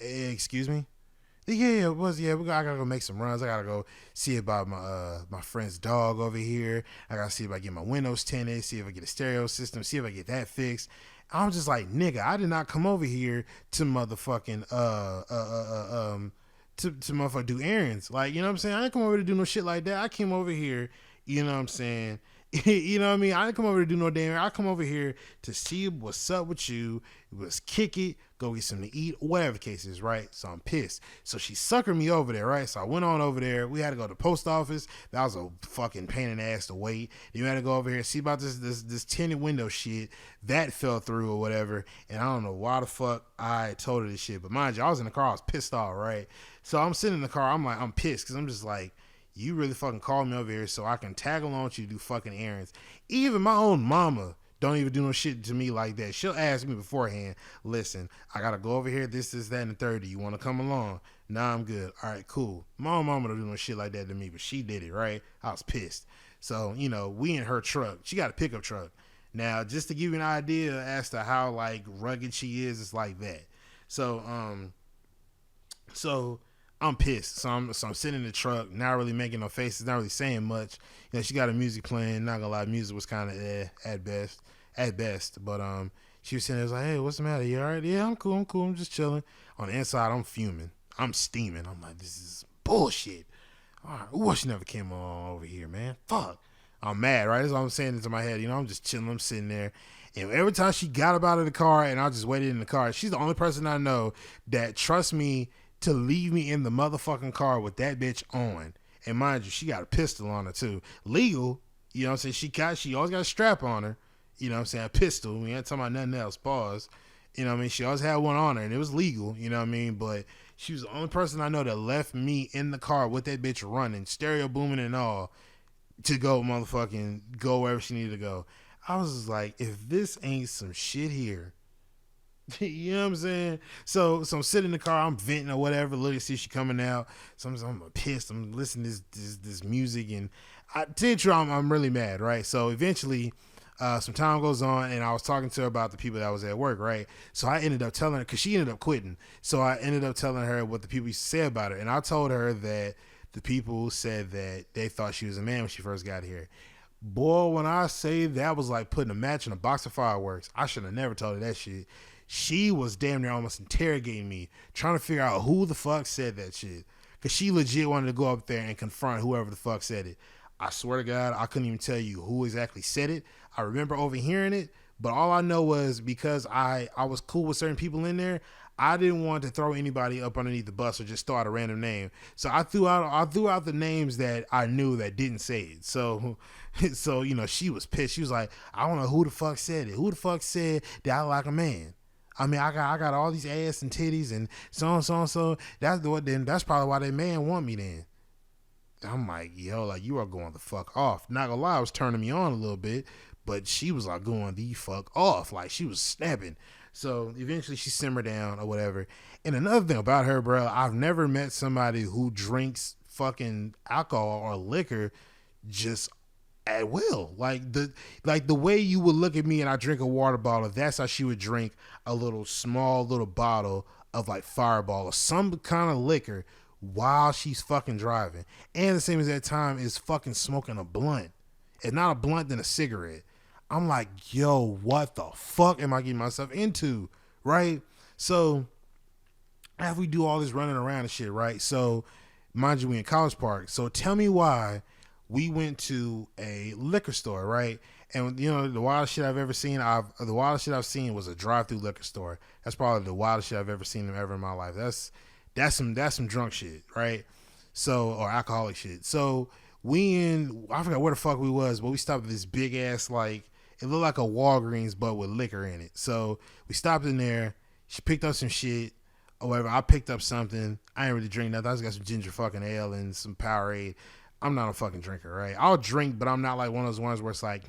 Excuse me? Yeah, it was. Yeah, I gotta go make some runs. I gotta go see about my friend's dog over here. I gotta see if I get my windows tinted. See if I get a stereo system. See if I get that fixed. I'm just like, nigga, I did not come over here to motherfucking to motherfucker do errands. Like, you know what I'm saying? I didn't come over to do no shit like that. I came over here, you know what I'm saying? You know what I mean? I didn't come over to do no damn. I come over here to see what's up with you. Let's kick it, go get something to eat, whatever the case is, right? So I'm pissed. So she suckered me over there, right? So I went on over there. We had to go to the post office. That was a fucking pain in the ass to wait. You had to go over here, see about this tinted window shit. That fell through or whatever. And I don't know why the fuck I told her this shit. But mind you, I was in the car. I was pissed off, right? So I'm sitting in the car. I'm pissed because I'm just like, you really fucking called me over here so I can tag along with you to do fucking errands. Even my own mama don't even do no shit to me like that. She'll ask me beforehand, listen, I gotta go over here, this, that, and the third. Do you want to come along? Nah, I'm good. All right, cool. My own mama don't do no shit like that to me, but she did it, right? I was pissed. So, we in her truck. She got a pickup truck. Now, just to give you an idea as to how, like, rugged she is, it's like that. So I'm pissed. So I'm sitting in the truck, not really making no faces, not really saying much. She got her music playing. Not gonna lie, music was kind of at best. But she was sitting there, was like, hey, what's the matter? You all right? Yeah, I'm cool. I'm just chilling. On the inside, I'm fuming. I'm steaming. I'm like, this is bullshit. All right, ooh, she never came on over here, man. Fuck. I'm mad, right? That's what I'm saying into my head. I'm just chilling. I'm sitting there. And every time she got up out of the car and I just waited in the car, she's the only person I know that trusts me to leave me in the motherfucking car with that bitch on. And mind you, she got a pistol on her too. Legal, you know what I'm saying? She always got a strap on her. You know what I'm saying? A pistol. We ain't talking about nothing else. Pause. You know what I mean? She always had one on her and it was legal. You know what I mean? But she was the only person I know that left me in the car with that bitch running, stereo booming and all, to go wherever she needed to go. I was just like, if this ain't some shit here, you know what I'm saying? So I'm sitting in the car, I'm venting or whatever, looking to see if she coming out. So I'm pissed. I'm listening to this music, and I'm really mad, right? So eventually, some time goes on, and I was talking to her about the people that was at work, right? So I ended up telling her, because she ended up quitting. So I ended up telling her what the people used to say about her, and I told her that the people said that they thought she was a man when she first got here. Boy, when I say that was like putting a match in a box of fireworks, I should have never told her that shit. She was damn near almost interrogating me, trying to figure out who the fuck said that shit. Because she legit wanted to go up there and confront whoever the fuck said it. I swear to God, I couldn't even tell you who exactly said it. I remember overhearing it, but all I know was because I was cool with certain people in there, I didn't want to throw anybody up underneath the bus or just start a random name. So I threw out the names that I knew that didn't say it. So she was pissed. She was like, I don't know who the fuck said it. Who the fuck said that I like a man? I mean, I got all these ass and titties and so on, so on, so that's probably why that man want me then. I'm like, yo, like, you are going the fuck off. Not gonna lie, I was turning me on a little bit, but she was like going the fuck off. Like, she was snapping. So eventually she simmered down or whatever. And another thing about her, bro, I've never met somebody who drinks fucking alcohol or liquor just at will. Like the way you would look at me and I drink a water bottle, that's how she would drink a small little bottle of like Fireball or some kind of liquor while she's fucking driving. And the same as that time is fucking smoking a blunt. It's not a blunt, then a cigarette. I'm like, yo, what the fuck am I getting myself into? Right? So after we do all this running around and shit, right? So mind you, we in College Park. So tell me why we went to a liquor store, right? And the wildest shit I've ever seen, the wildest shit I've seen was a drive-through liquor store. That's probably the wildest shit I've ever seen ever in my life. That's some drunk shit, right? So, or alcoholic shit. So I forgot where the fuck we was, but we stopped at this big ass, like, it looked like a Walgreens, but with liquor in it. So we stopped in there. She picked up some shit. However, I picked up something. I ain't really drink nothing. I just got some ginger fucking ale and some Powerade. I'm not a fucking drinker, right? I'll drink, but I'm not like one of those ones where it's like,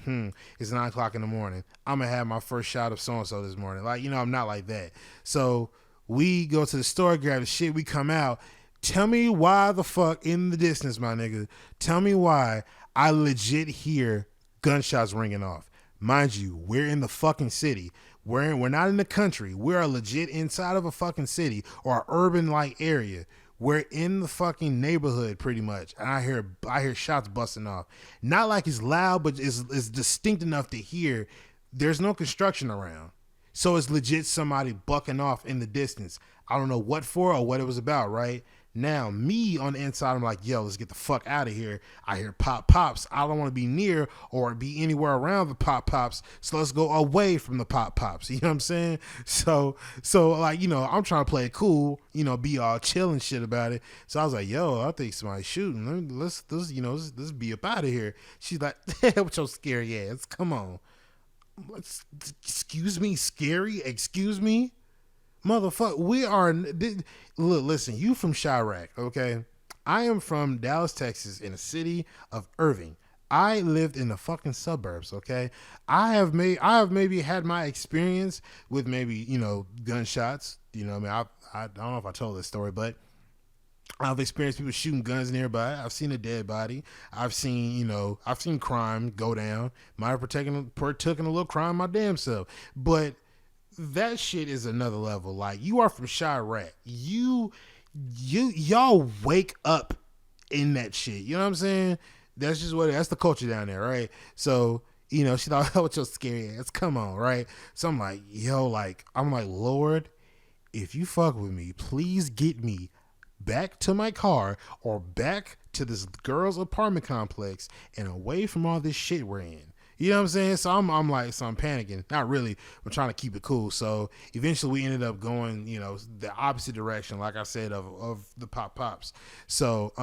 it's 9 o'clock in the morning. I'm gonna have my first shot of so and so this morning. Like, I'm not like that. So we go to the store, grab the shit. We come out. Tell me why the fuck in the distance, my nigga. Tell me why I legit hear gunshots ringing off. Mind you, we're in the fucking city. We're not in the country. We're legit inside of a fucking city or an urban like area. We're in the fucking neighborhood pretty much. And I hear shots busting off. Not like it's loud, but it's distinct enough to hear. There's no construction around. So it's legit somebody bucking off in the distance. I don't know what for or what it was about, right? Now, me on the inside, I'm like, yo, let's get the fuck out of here. I hear pops. I don't want to be near or be anywhere around the pops. So let's go away from the pops. You know what I'm saying? So like, I'm trying to play it cool, be all chill and shit about it. So I was like, yo, I think somebody's shooting. Let's be up out of here. She's like, with your scary ass. Come on. Excuse me, scary? Excuse me? Motherfucker, we are. Look, listen, you from Chirac, okay? I am from Dallas, Texas, in the city of Irving. I lived in the fucking suburbs, okay? I have maybe had my experience with maybe, gunshots. I mean, I don't know if I told this story, but I've experienced people shooting guns nearby. I've seen a dead body. I've seen crime go down. Might have partook in a little crime my damn self. But that shit is another level. Like, you are from Chirac. Y'all wake up in that shit. You know what I'm saying? That's just that's the culture down there, right? So, she thought, oh, with your scary ass, come on, right? So I'm like, Lord, if you fuck with me, please get me back to my car or back to this girl's apartment complex and away from all this shit we're in. You know what I'm saying? So I'm panicking. Not really. I'm trying to keep it cool. So eventually we ended up going, the opposite direction, like I said, of the pops. So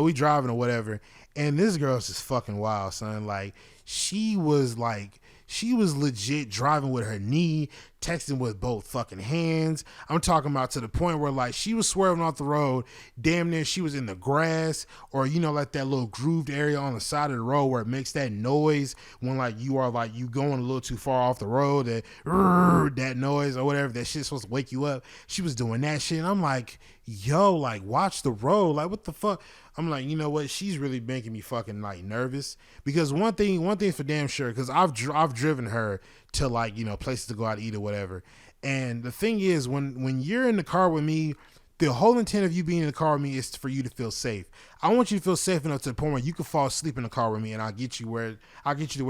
we driving or whatever, and this girl's just fucking wild, son. Like, she was legit driving with her knee, texting with both fucking hands. I'm talking about to the point where, like, she was swerving off the road, damn near she was in the grass, or, like that little grooved area on the side of the road where it makes that noise when, like, you going a little too far off the road, that noise or whatever, that shit's supposed to wake you up. She was doing that shit, and I'm like, yo, like, watch the road. Like, what the fuck? I'm like, you know what? She's really making me fucking, like, nervous. Because one thing for damn sure, because I've driven her to, like, places to go out to eat or whatever. And the thing is, when you're in the car with me, the whole intent of you being in the car with me is for you to feel safe. I want you to feel safe enough to the point where you can fall asleep in the car with me, and I'll get you to where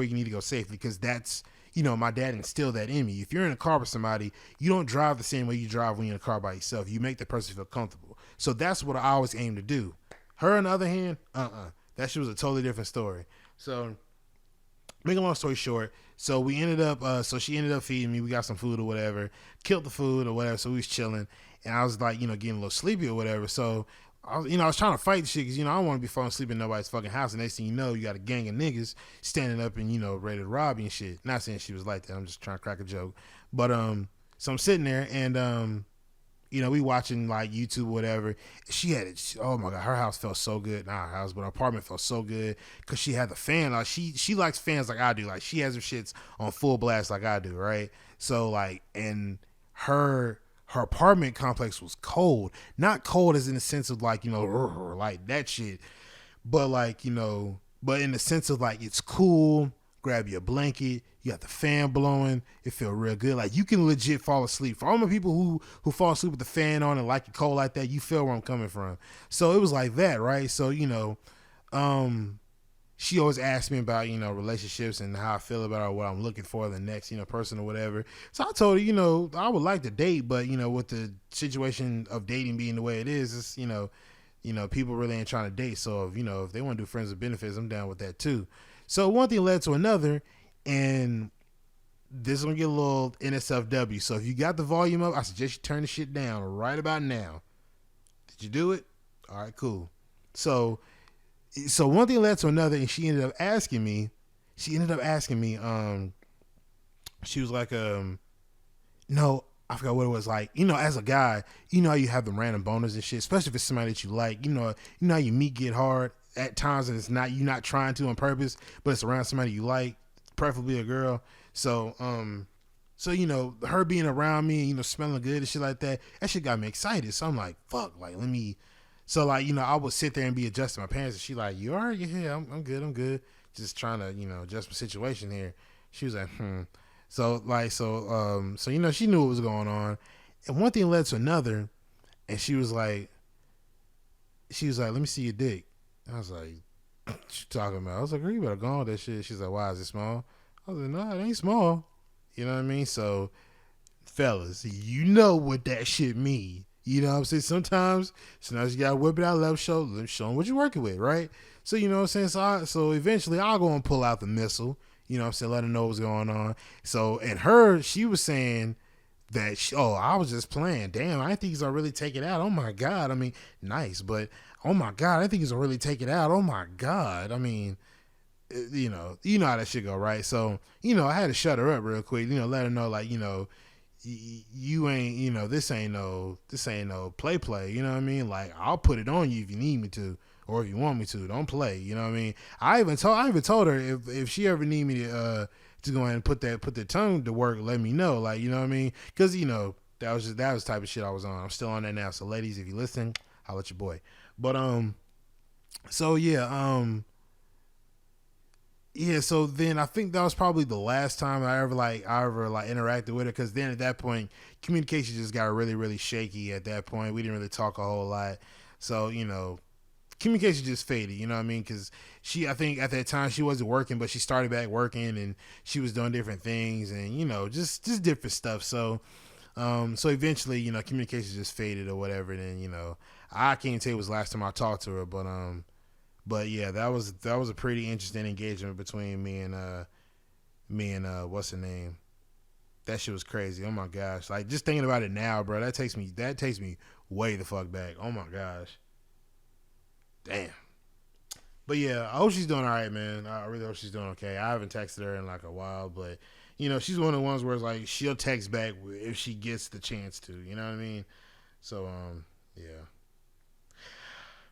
you need to go safely, because that's, my dad instilled that in me. If you're in a car with somebody, you don't drive the same way you drive when you're in a car by yourself. You make the person feel comfortable. So that's what I always aim to do. Her, on the other hand, that shit was a totally different story. So, make a long story short, so we ended up, she ended up feeding me. We got some food or whatever, killed the food or whatever. So we was chilling, and I was like, getting a little sleepy or whatever. So, I was trying to fight the shit because, I don't want to be falling asleep in nobody's fucking house. And next thing you know, you got a gang of niggas standing up and, ready to rob you and shit. Not saying she was like that. I'm just trying to crack a joke. But, so I'm sitting there and, we watching like YouTube or whatever. She had it. Oh my God, her house felt so good. Not her house, but her apartment felt so good because she had the fan. Like she likes fans like I do. Like, she has her shits on full blast like I do, right? So like, and her apartment complex was cold. Not cold as in the sense of like, like that shit, but like, but in the sense of like, it's cool. Grab your blanket, you got the fan blowing, it feel real good. Like, you can legit fall asleep. For all my people who fall asleep with the fan on and like it cold like that, you feel where I'm coming from. So it was like that, right? So, she always asks me about, relationships and how I feel about her, what I'm looking for the next, person or whatever. So I told her, I would like to date, but, with the situation of dating being the way it is, it's, people really ain't trying to date. So if they want to do friends with benefits, I'm down with that too. So one thing led to another, and this is going to get a little NSFW. So if you got the volume up, I suggest you turn the shit down right about now. Did you do it? All right, cool. So one thing led to another, and she ended up asking me, she was like, no, I forgot what it was like. You know, as a guy, you know how you have the random boners and shit, especially if it's somebody that you like. You know how your meat get hard at times, and it's not you not trying to on purpose, but it's around somebody you like, preferably a girl. So, so you know, her being around me, you know, smelling good and shit like that, that shit got me excited. So I'm like, fuck, like let me. So like, you know, I would sit there and be adjusting my pants, and she like, you all right? Yeah, I'm good, I'm good. Just trying to, you know, adjust my situation here. She was like, So like, so you know, she knew what was going on, and one thing led to another, and she was like, let me see your dick. I was like, what you talking about? I was like, girl, you better go on with that shit. She's like, why is it small? I was like, no, it ain't small. You know what I mean? So, fellas, you know what that shit mean. You know what I'm saying? Sometimes you gotta whip it out, let them show them what you're working with, right? So, you know what I'm saying? So eventually I'll go and pull out the missile, you know what I'm saying, let her know what's going on. So, and she was saying that, I was just playing. Damn, I didn't think he's gonna really take it out. Oh my God. I mean, nice, but oh my God, I didn't think he's gonna really take it out. Oh my God. I mean, you know how that shit go, right? So, you know, I had to shut her up real quick, you know, let her know, like, you know, you ain't, you know, this ain't no play, you know what I mean? Like, I'll put it on you if you need me to, or if you want me to. Don't play, you know what I mean? I even told her if she ever need me to go ahead and put the tongue to work, let me know, like, you know what I mean? Because, you know, that was the type of shit I was on. I'm still on that now. So ladies, if you listen, I'll let your boy. But so yeah, so then I think that was probably the last time I ever interacted with her, because then at that point communication just got really, really shaky. At that point we didn't really talk a whole lot, so, you know, communication just faded, you know what I mean? Because I think at that time she wasn't working, but she started back working and she was doing different things, and, you know, just different stuff. So so eventually, you know, communication just faded or whatever. And then, you know, I can't tell you it was the last time I talked to her, but yeah, that was a pretty interesting engagement between me and what's her name. That shit was crazy. Oh my gosh. Like, just thinking about it now, bro, that takes me way the fuck back. Oh my gosh. Damn. But yeah, I hope she's doing all right, man. I really hope she's doing okay. I haven't texted her in like a while, but, you know, she's one of the ones where it's like she'll text back if she gets the chance to, you know what I mean? So yeah.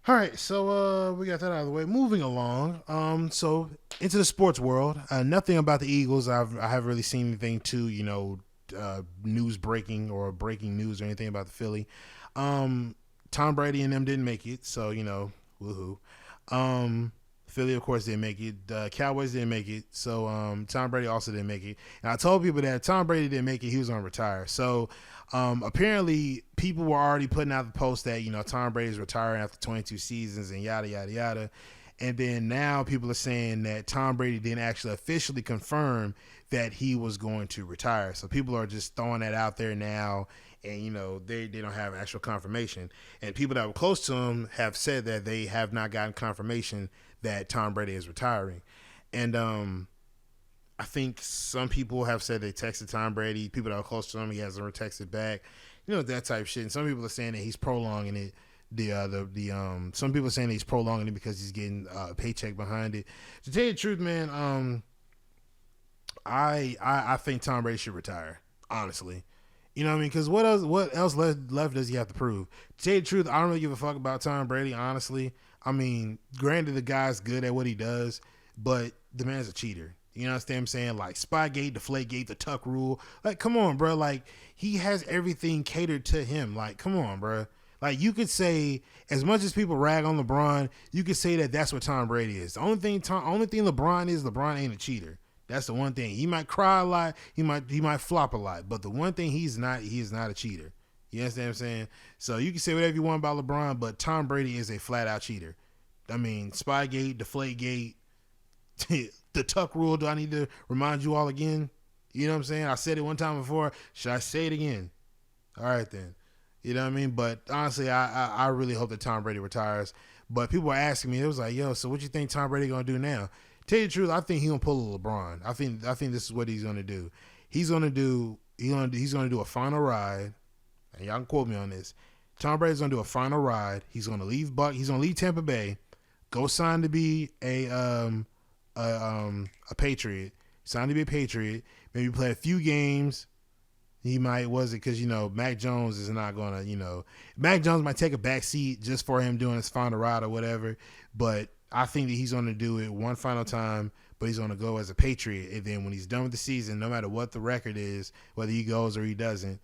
All right, so we got that out of the way. Moving along, so into the sports world. Nothing about the Eagles. I haven't really seen anything too, you know, news breaking or breaking news or anything about the Philly. Tom Brady and them didn't make it, so, you know, woohoo. Philly, of course, didn't make it. Cowboys didn't make it, so Tom Brady also didn't make it. And I told people that if Tom Brady didn't make it, he was going to retire. So apparently people were already putting out the post that, you know, Tom Brady's retiring after 22 seasons and yada, yada, yada. And then now people are saying that Tom Brady didn't actually officially confirm that he was going to retire. So people are just throwing that out there now, and, you know, they don't have actual confirmation. And people that were close to him have said that they have not gotten confirmation that Tom Brady is retiring. And I think some people have said they texted Tom Brady. People that are close to him, he hasn't texted back. You know, that type of shit. And some people are saying that he's prolonging it. Some people are saying that he's prolonging it because he's getting a paycheck behind it. To tell you the truth, man, I think Tom Brady should retire, honestly. You know what I mean? Because what else left does he have to prove? To tell you the truth, I don't really give a fuck about Tom Brady, honestly. I mean, granted, the guy's good at what he does, but the man's a cheater. You know what I'm saying? Like, Spygate, Deflategate, the Tuck Rule. Like, come on, bro. Like, he has everything catered to him. Like, come on, bro. Like, you could say, as much as people rag on LeBron, you could say that that's what Tom Brady is. The only thing LeBron is, LeBron ain't a cheater. That's the one thing. He might cry a lot. He might flop a lot. But the one thing he is not a cheater. You understand what I'm saying? So you can say whatever you want about LeBron, but Tom Brady is a flat out cheater. I mean, Spygate, Deflategate, the Tuck Rule. Do I need to remind you all again? You know what I'm saying? I said it one time before. Should I say it again? All right, then. You know what I mean? But honestly, I really hope that Tom Brady retires. But people were asking me, it was like, yo, so what you think Tom Brady gonna do now? Tell you the truth, I think he's gonna pull a LeBron. I think this is what he's gonna do. He's gonna do a final ride, and y'all can quote me on this. Tom Brady's gonna do a final ride. He's gonna leave Tampa Bay, go sign to be a Patriot, sign to be a Patriot, maybe play a few games, He might, was it because, Mac Jones is not going to, Mac Jones might take a back seat just for him doing his final ride or whatever. But I think that he's going to do it one final time, but he's going to go as a Patriot. And then when he's done with the season, no matter what the record is, whether he goes or he doesn't,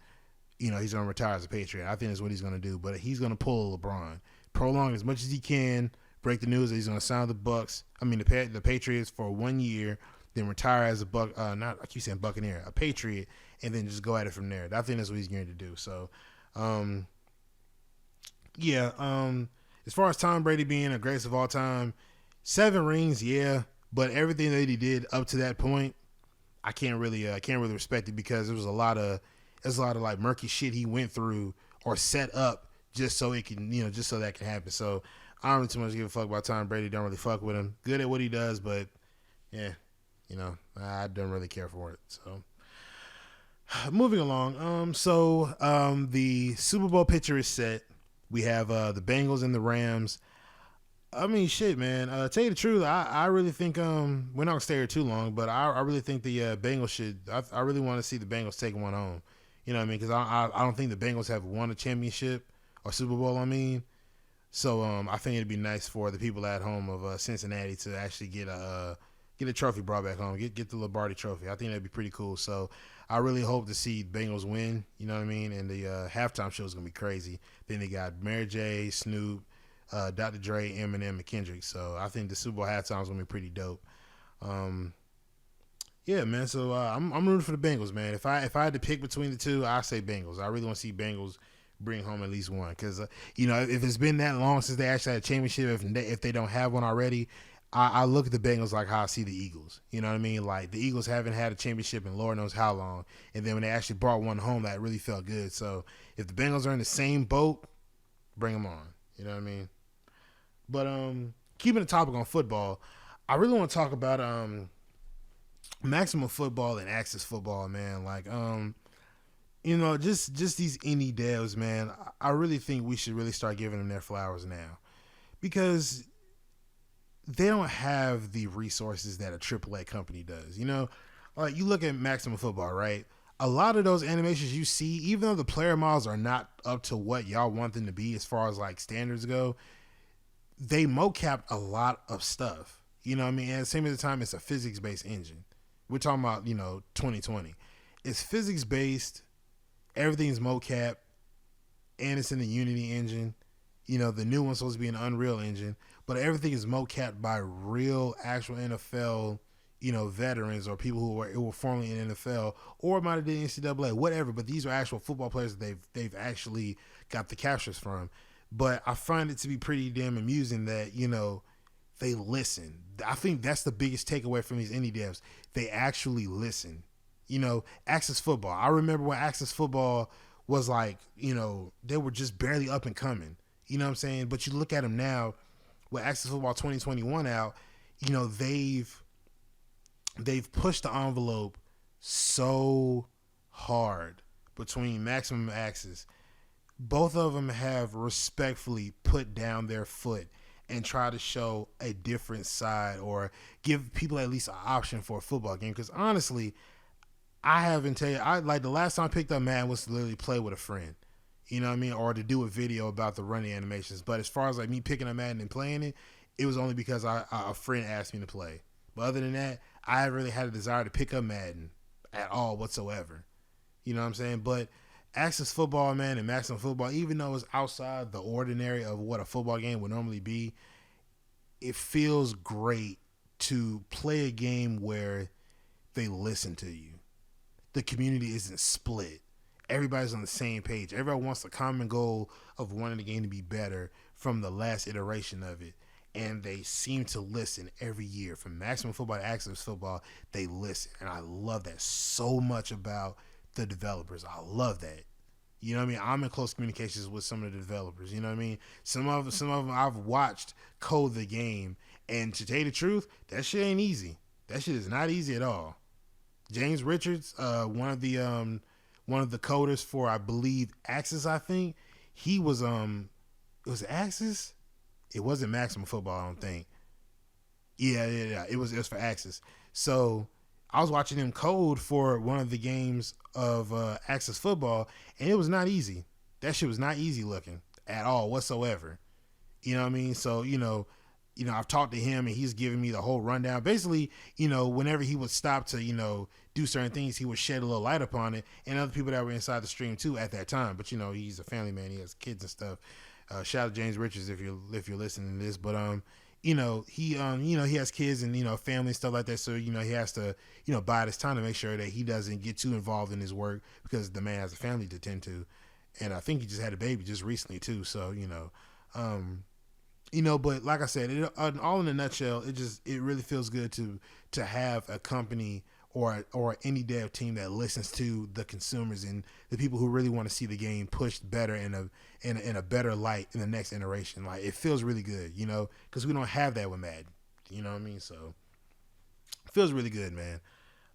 he's going to retire as a Patriot. I think that's what he's going to do. But he's going to pull LeBron, prolong as much as he can, break the news that he's going to sign the Patriots for 1 year, then retire as a I keep saying Buccaneer, a Patriot, and then just go at it from there. I think that's what he's going to do. So, as far as Tom Brady being the greatest of all time, 7 rings, yeah, but everything that he did up to that point, I can't really respect it because there's a lot of like murky shit he went through or set up just so it can, just so that can happen. So I don't really too much give a fuck about Tom Brady. Don't really fuck with him. Good at what he does, but yeah, I don't really care for it. So moving along. The Super Bowl picture is set. We have the Bengals and the Rams. I mean, shit, man. Tell you the truth, I really think we're not gonna stay here too long, but I really think the Bengals should. I really want to see the Bengals take one home. You know what I mean? Because I don't think the Bengals have won a championship or Super Bowl. So I think it'd be nice for the people at home of Cincinnati to actually get a trophy brought back home. Get the Lombardi Trophy. I think that'd be pretty cool. So I really hope to see Bengals win. You know what I mean? And the halftime show is gonna be crazy. Then they got Mary J, Snoop, Dr. Dre, Eminem, and Kendrick. So I think the Super Bowl halftime is gonna be pretty dope. Yeah, man. So I'm rooting for the Bengals, man. If I had to pick between the two, I say Bengals. I really want to see Bengals bring home at least one because if it's been that long since they actually had a championship, if they don't have one already, I look at the Bengals like how I see the Eagles. You know what I mean? Like the Eagles haven't had a championship in Lord knows how long, and then when they actually brought one home, that really felt good. So if the Bengals are in the same boat, bring them on. You know what I mean? But keeping the topic on football, I really want to talk about Maximum Football and Access Football, man. Like just these indie devs, man. I really think we should really start giving them their flowers now because they don't have the resources that a AAA company does. Like you look at Maximum Football, right? A lot of those animations you see, even though the player models are not up to what y'all want them to be as far as like standards go, they mocapped a lot of stuff. You know what I mean? And at the same time, it's a physics-based engine. We're talking about, 2020. It's physics-based. Everything's mocap. And it's in the Unity engine. The new one's supposed to be an Unreal engine. But everything is mocapped by real, actual NFL, veterans or people who were formerly in NFL or might have did NCAA, whatever. But these are actual football players that they've actually got the captures from. But I find it to be pretty damn amusing that, they listen. I think that's the biggest takeaway from these indie devs. They actually listen. Access Football. I remember when Access Football was like, they were just barely up and coming. You know what I'm saying? But you look at them now with Access Football 2021 out, they've pushed the envelope so hard between Maximum Access. Both of them have respectfully put down their foot and try to show a different side or give people at least an option for a football game. Because honestly, the last time I picked up Madden was to literally play with a friend. You know what I mean? Or to do a video about the running animations. But as far as like me picking up Madden and playing it, it was only because a friend asked me to play. But other than that, I haven't really had a desire to pick up Madden at all whatsoever. You know what I'm saying? But Access Football, man, and Maximum Football, even though it's outside the ordinary of what a football game would normally be, it feels great to play a game where they listen to you. The community isn't split. Everybody's on the same page. Everybody wants the common goal of wanting the game to be better from the last iteration of it. And they seem to listen every year. From Maximum Football to Access Football, they listen. And I love that so much about the developers. I love that. You know what I mean? I'm in close communications with some of the developers. You know what I mean? Some of them I've watched code the game. And to tell you the truth, that shit ain't easy. That shit is not easy at all. James Richards, one of the coders for, I believe, Axis, I think. He was it was Axis? It wasn't Maximum Football, I don't think. Yeah. It was for Axis. So I was watching him code for one of the games of Access Football, and it was not easy. That shit was not easy looking at all whatsoever. You know what I mean? So, I've talked to him and he's giving me the whole rundown. Basically, whenever he would stop to, do certain things, he would shed a little light upon it, and other people that were inside the stream too at that time. But he's a family man; he has kids and stuff. Shout out to James Richards if you're listening to this. But he has kids and family and stuff like that. So he has to bide his time to make sure that he doesn't get too involved in his work because the man has a family to tend to, and I think he just had a baby just recently too. So but like I said, all in a nutshell, it really feels good to have a company or any dev team that listens to the consumers and the people who really want to see the game pushed better in a better light in the next iteration. Like, it feels really good, because we don't have that with Madden. You know what I mean? So it feels really good, man.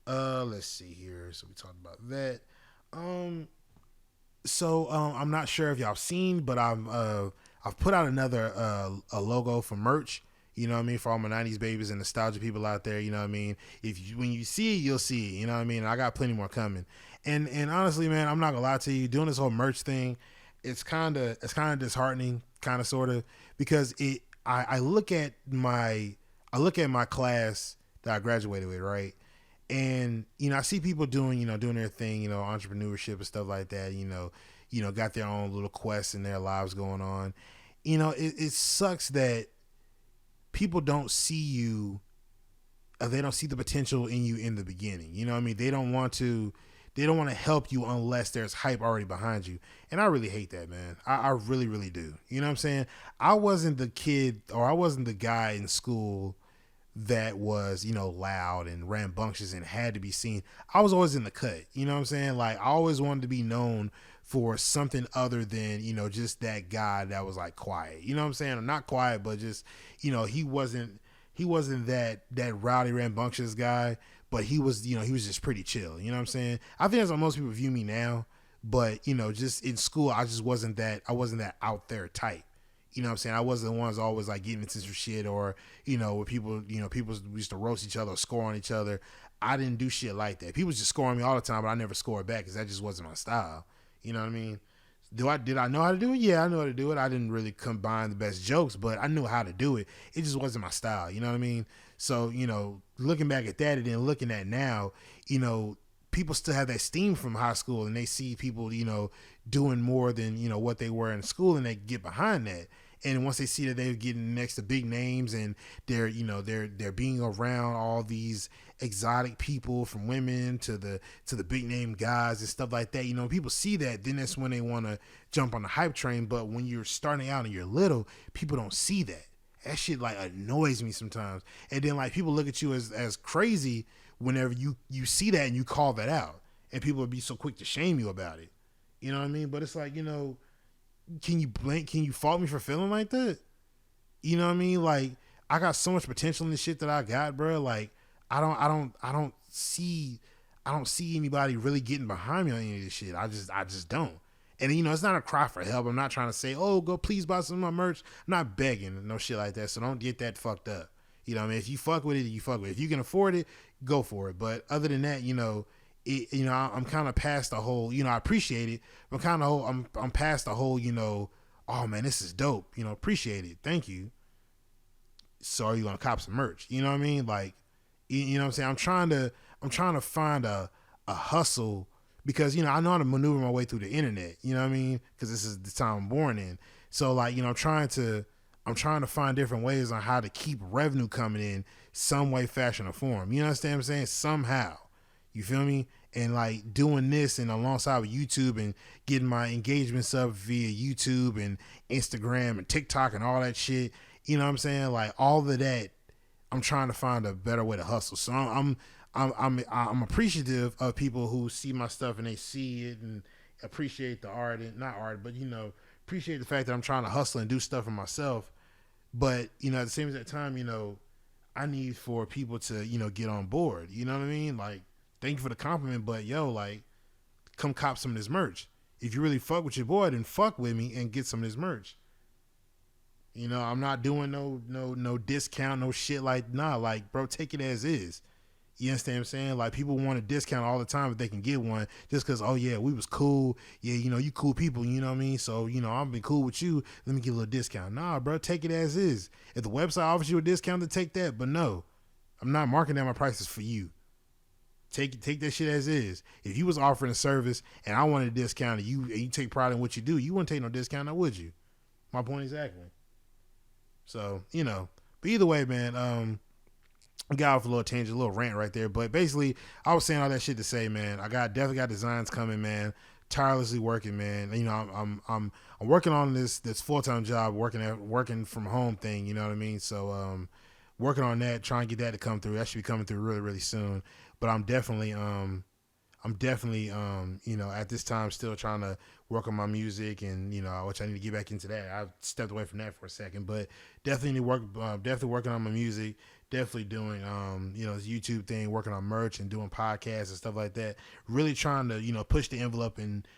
Let's see here. So we talked about that. I'm not sure if y'all seen, but I've put out another a logo for merch. You know what I mean? For all my 90s babies and nostalgia people out there, you know what I mean? When you see it, you'll see it. You know what I mean? I got plenty more coming. And honestly, man, I'm not gonna lie to you. Doing this whole merch thing, it's kind of disheartening, kind of sort of, because I look at my class that I graduated with, right? And I see people doing their thing, entrepreneurship and stuff like that. Got their own little quests in their lives going on. It sucks that people don't see you, they don't see the potential in you in the beginning. You know what I mean? They don't want to help you unless there's hype already behind you. And I really hate that, man. I really, really do. You know what I'm saying? I wasn't the kid, or I wasn't the guy in school that was, loud and rambunctious and had to be seen. I was always in the cut. You know what I'm saying? Like, I always wanted to be known for something other than, just that guy that was like quiet. You know what I'm saying? Or not quiet, but just, he wasn't that rowdy, rambunctious guy, but he was just pretty chill. You know what I'm saying? I think that's how most people view me now, but, just in school, I wasn't that out there type. You know what I'm saying? I wasn't the ones always like getting into some shit, or, where people used to roast each other or score on each other. I didn't do shit like that. People just score on me all the time, but I never scored back because that just wasn't my style. You know what I mean? Did I know how to do it? Yeah, I know how to do it. I didn't really combine the best jokes, but I knew how to do it. It just wasn't my style. You know what I mean? So, looking back at that and then looking at now, people still have that steam from high school, and they see people, doing more than, what they were in school, and they get behind that. And once they see that they're getting next to big names and they're being around all these exotic people, from women to the big name guys and stuff like that, people see that, then that's when they want to jump on the hype train. But when you're starting out and you're little, people don't see that. That shit like annoys me sometimes. And then like people look at you as crazy whenever you see that and you call that out, and people would be so quick to shame you about it. You know what I mean? But it's like, can you fault me for feeling like that? You know what I mean? Like, I got so much potential in the shit that I got, bro. Like, I don't see anybody really getting behind me on any of this shit. I just don't. And it's not a cry for help. I'm not trying to say, oh, go please buy some of my merch. I'm not begging, no shit like that. So don't get that fucked up. You know what I mean? If you fuck with it, you fuck with it. If you can afford it, go for it. But other than that, I'm kind of past the whole, I appreciate it, but I'm past the whole, oh man, this is dope, appreciate it, thank you. So are you gonna cop some merch? You know what I mean? Like, you know what I'm saying? I'm trying to find a hustle, because I know how to maneuver my way through the internet. You know what I mean? Because this is the time I'm born in. So like, I'm trying to find different ways on how to keep revenue coming in some way, fashion, or form. You understand what I'm saying? Somehow. You feel me? And like doing this and alongside with YouTube and getting my engagements up via YouTube and Instagram and TikTok and all that shit. You know what I'm saying? Like all of that, I'm trying to find a better way to hustle. So I'm appreciative of people who see my stuff and they see it and appreciate the art, and not art, but appreciate the fact that I'm trying to hustle and do stuff for myself. But at the same time, I need for people to get on board. You know what I mean? Like, thank you for the compliment, but like, come cop some of this merch. If you really fuck with your boy, then fuck with me and get some of this merch. I'm not doing no discount, no shit like, nah, like, bro, take it as is. You understand what I'm saying? Like, people want a discount all the time if they can get one, just because, oh yeah, we was cool. Yeah, you cool people, you know what I mean? So, I've been cool with you. Let me get a little discount. Nah, bro, take it as is. If the website offers you a discount, to take that. But no, I'm not marking down my prices for you. Take that shit as is. If you was offering a service and I wanted a discount and you take pride in what you do, you wouldn't take no discount, now would you? My point exactly. So, but either way, man, I got off a little tangent, a little rant right there. But basically, I was saying all that shit to say, man, I definitely got designs coming, man. Tirelessly working, man. I'm working on this full-time job, working from home thing. You know what I mean? So working on that, trying to get that to come through. That should be coming through really, really soon. But I'm definitely at this time still trying to work on my music, and which I need to get back into that. I stepped away from that for a second, but definitely working on my music, definitely doing this YouTube thing, working on merch and doing podcasts and stuff like that. Really trying to push the envelope and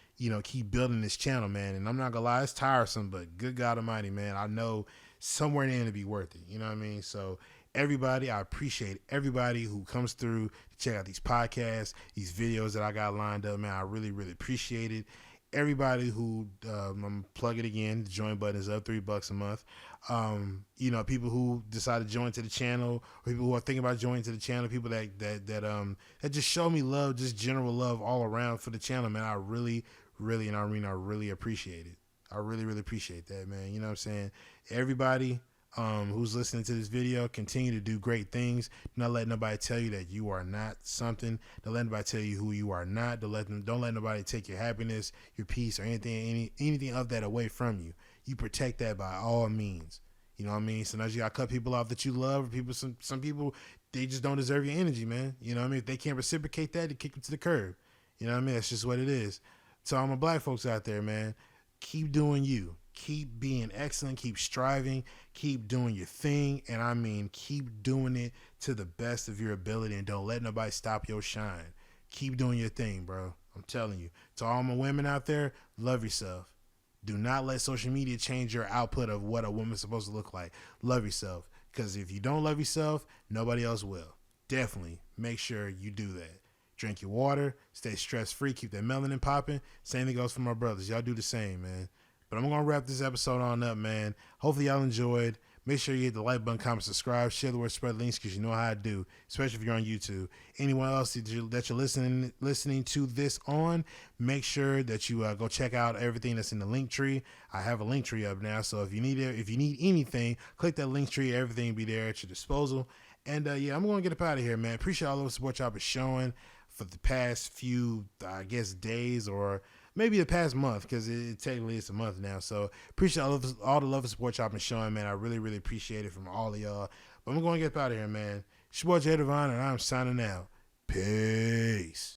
keep building this channel, man. And I'm not gonna lie, it's tiresome, but good God Almighty, man, I know somewhere in the end it'll be worth it. You know what I mean? So everybody, I appreciate everybody who comes through to check out these podcasts, these videos that I got lined up, man. I really, really appreciate it. Everybody who, I'm plug it again, the join button is up $3 a month. People who decide to join to the channel, or people who are thinking about joining to the channel, people that just show me love, just general love all around for the channel, man. I really, really, and I really appreciate it. I really, really appreciate that, man. You know what I'm saying? Everybody who's listening to this video, continue to do great things. Do not let nobody tell you that you are not something. Don't let nobody tell you who you are not. Don't let nobody take your happiness, your peace, or anything of that away from you. You protect that by all means. You know what I mean? Sometimes you gotta cut people off that you love. Some people, they just don't deserve your energy, man. You know what I mean? If they can't reciprocate that, they kick them to the curb. You know what I mean? That's just what it is. So all my black folks out there, man, keep doing you. Keep being excellent. Keep striving. Keep doing your thing. And I mean, keep doing it to the best of your ability, and don't let nobody stop your shine. Keep doing your thing, bro. I'm telling you. To all my women out there, love yourself. Do not let social media change your output of what a woman's supposed to look like. Love yourself. Because if you don't love yourself, nobody else will. Definitely make sure you do that. Drink your water. Stay stress-free. Keep that melanin popping. Same thing goes for my brothers. Y'all do the same, man. But I'm going to wrap this episode on up, man. Hopefully y'all enjoyed. Make sure you hit the like button, comment, subscribe, share the word, spread links, because you know how I do, especially if you're on YouTube. Anyone else that you're listening to this on, make sure that you go check out everything that's in the link tree. I have a link tree up now, so if you need anything, click that link tree. Everything will be there at your disposal. And I'm going to get up out of here, man. Appreciate all the support y'all been showing for the past few, I guess, days, or maybe the past month, because technically it's a month now. So appreciate all the love and support y'all been showing, man. I really, really appreciate it from all of y'all. But I'm going to get up out of here, man. It's your boy DiVine, and I'm signing out. Peace.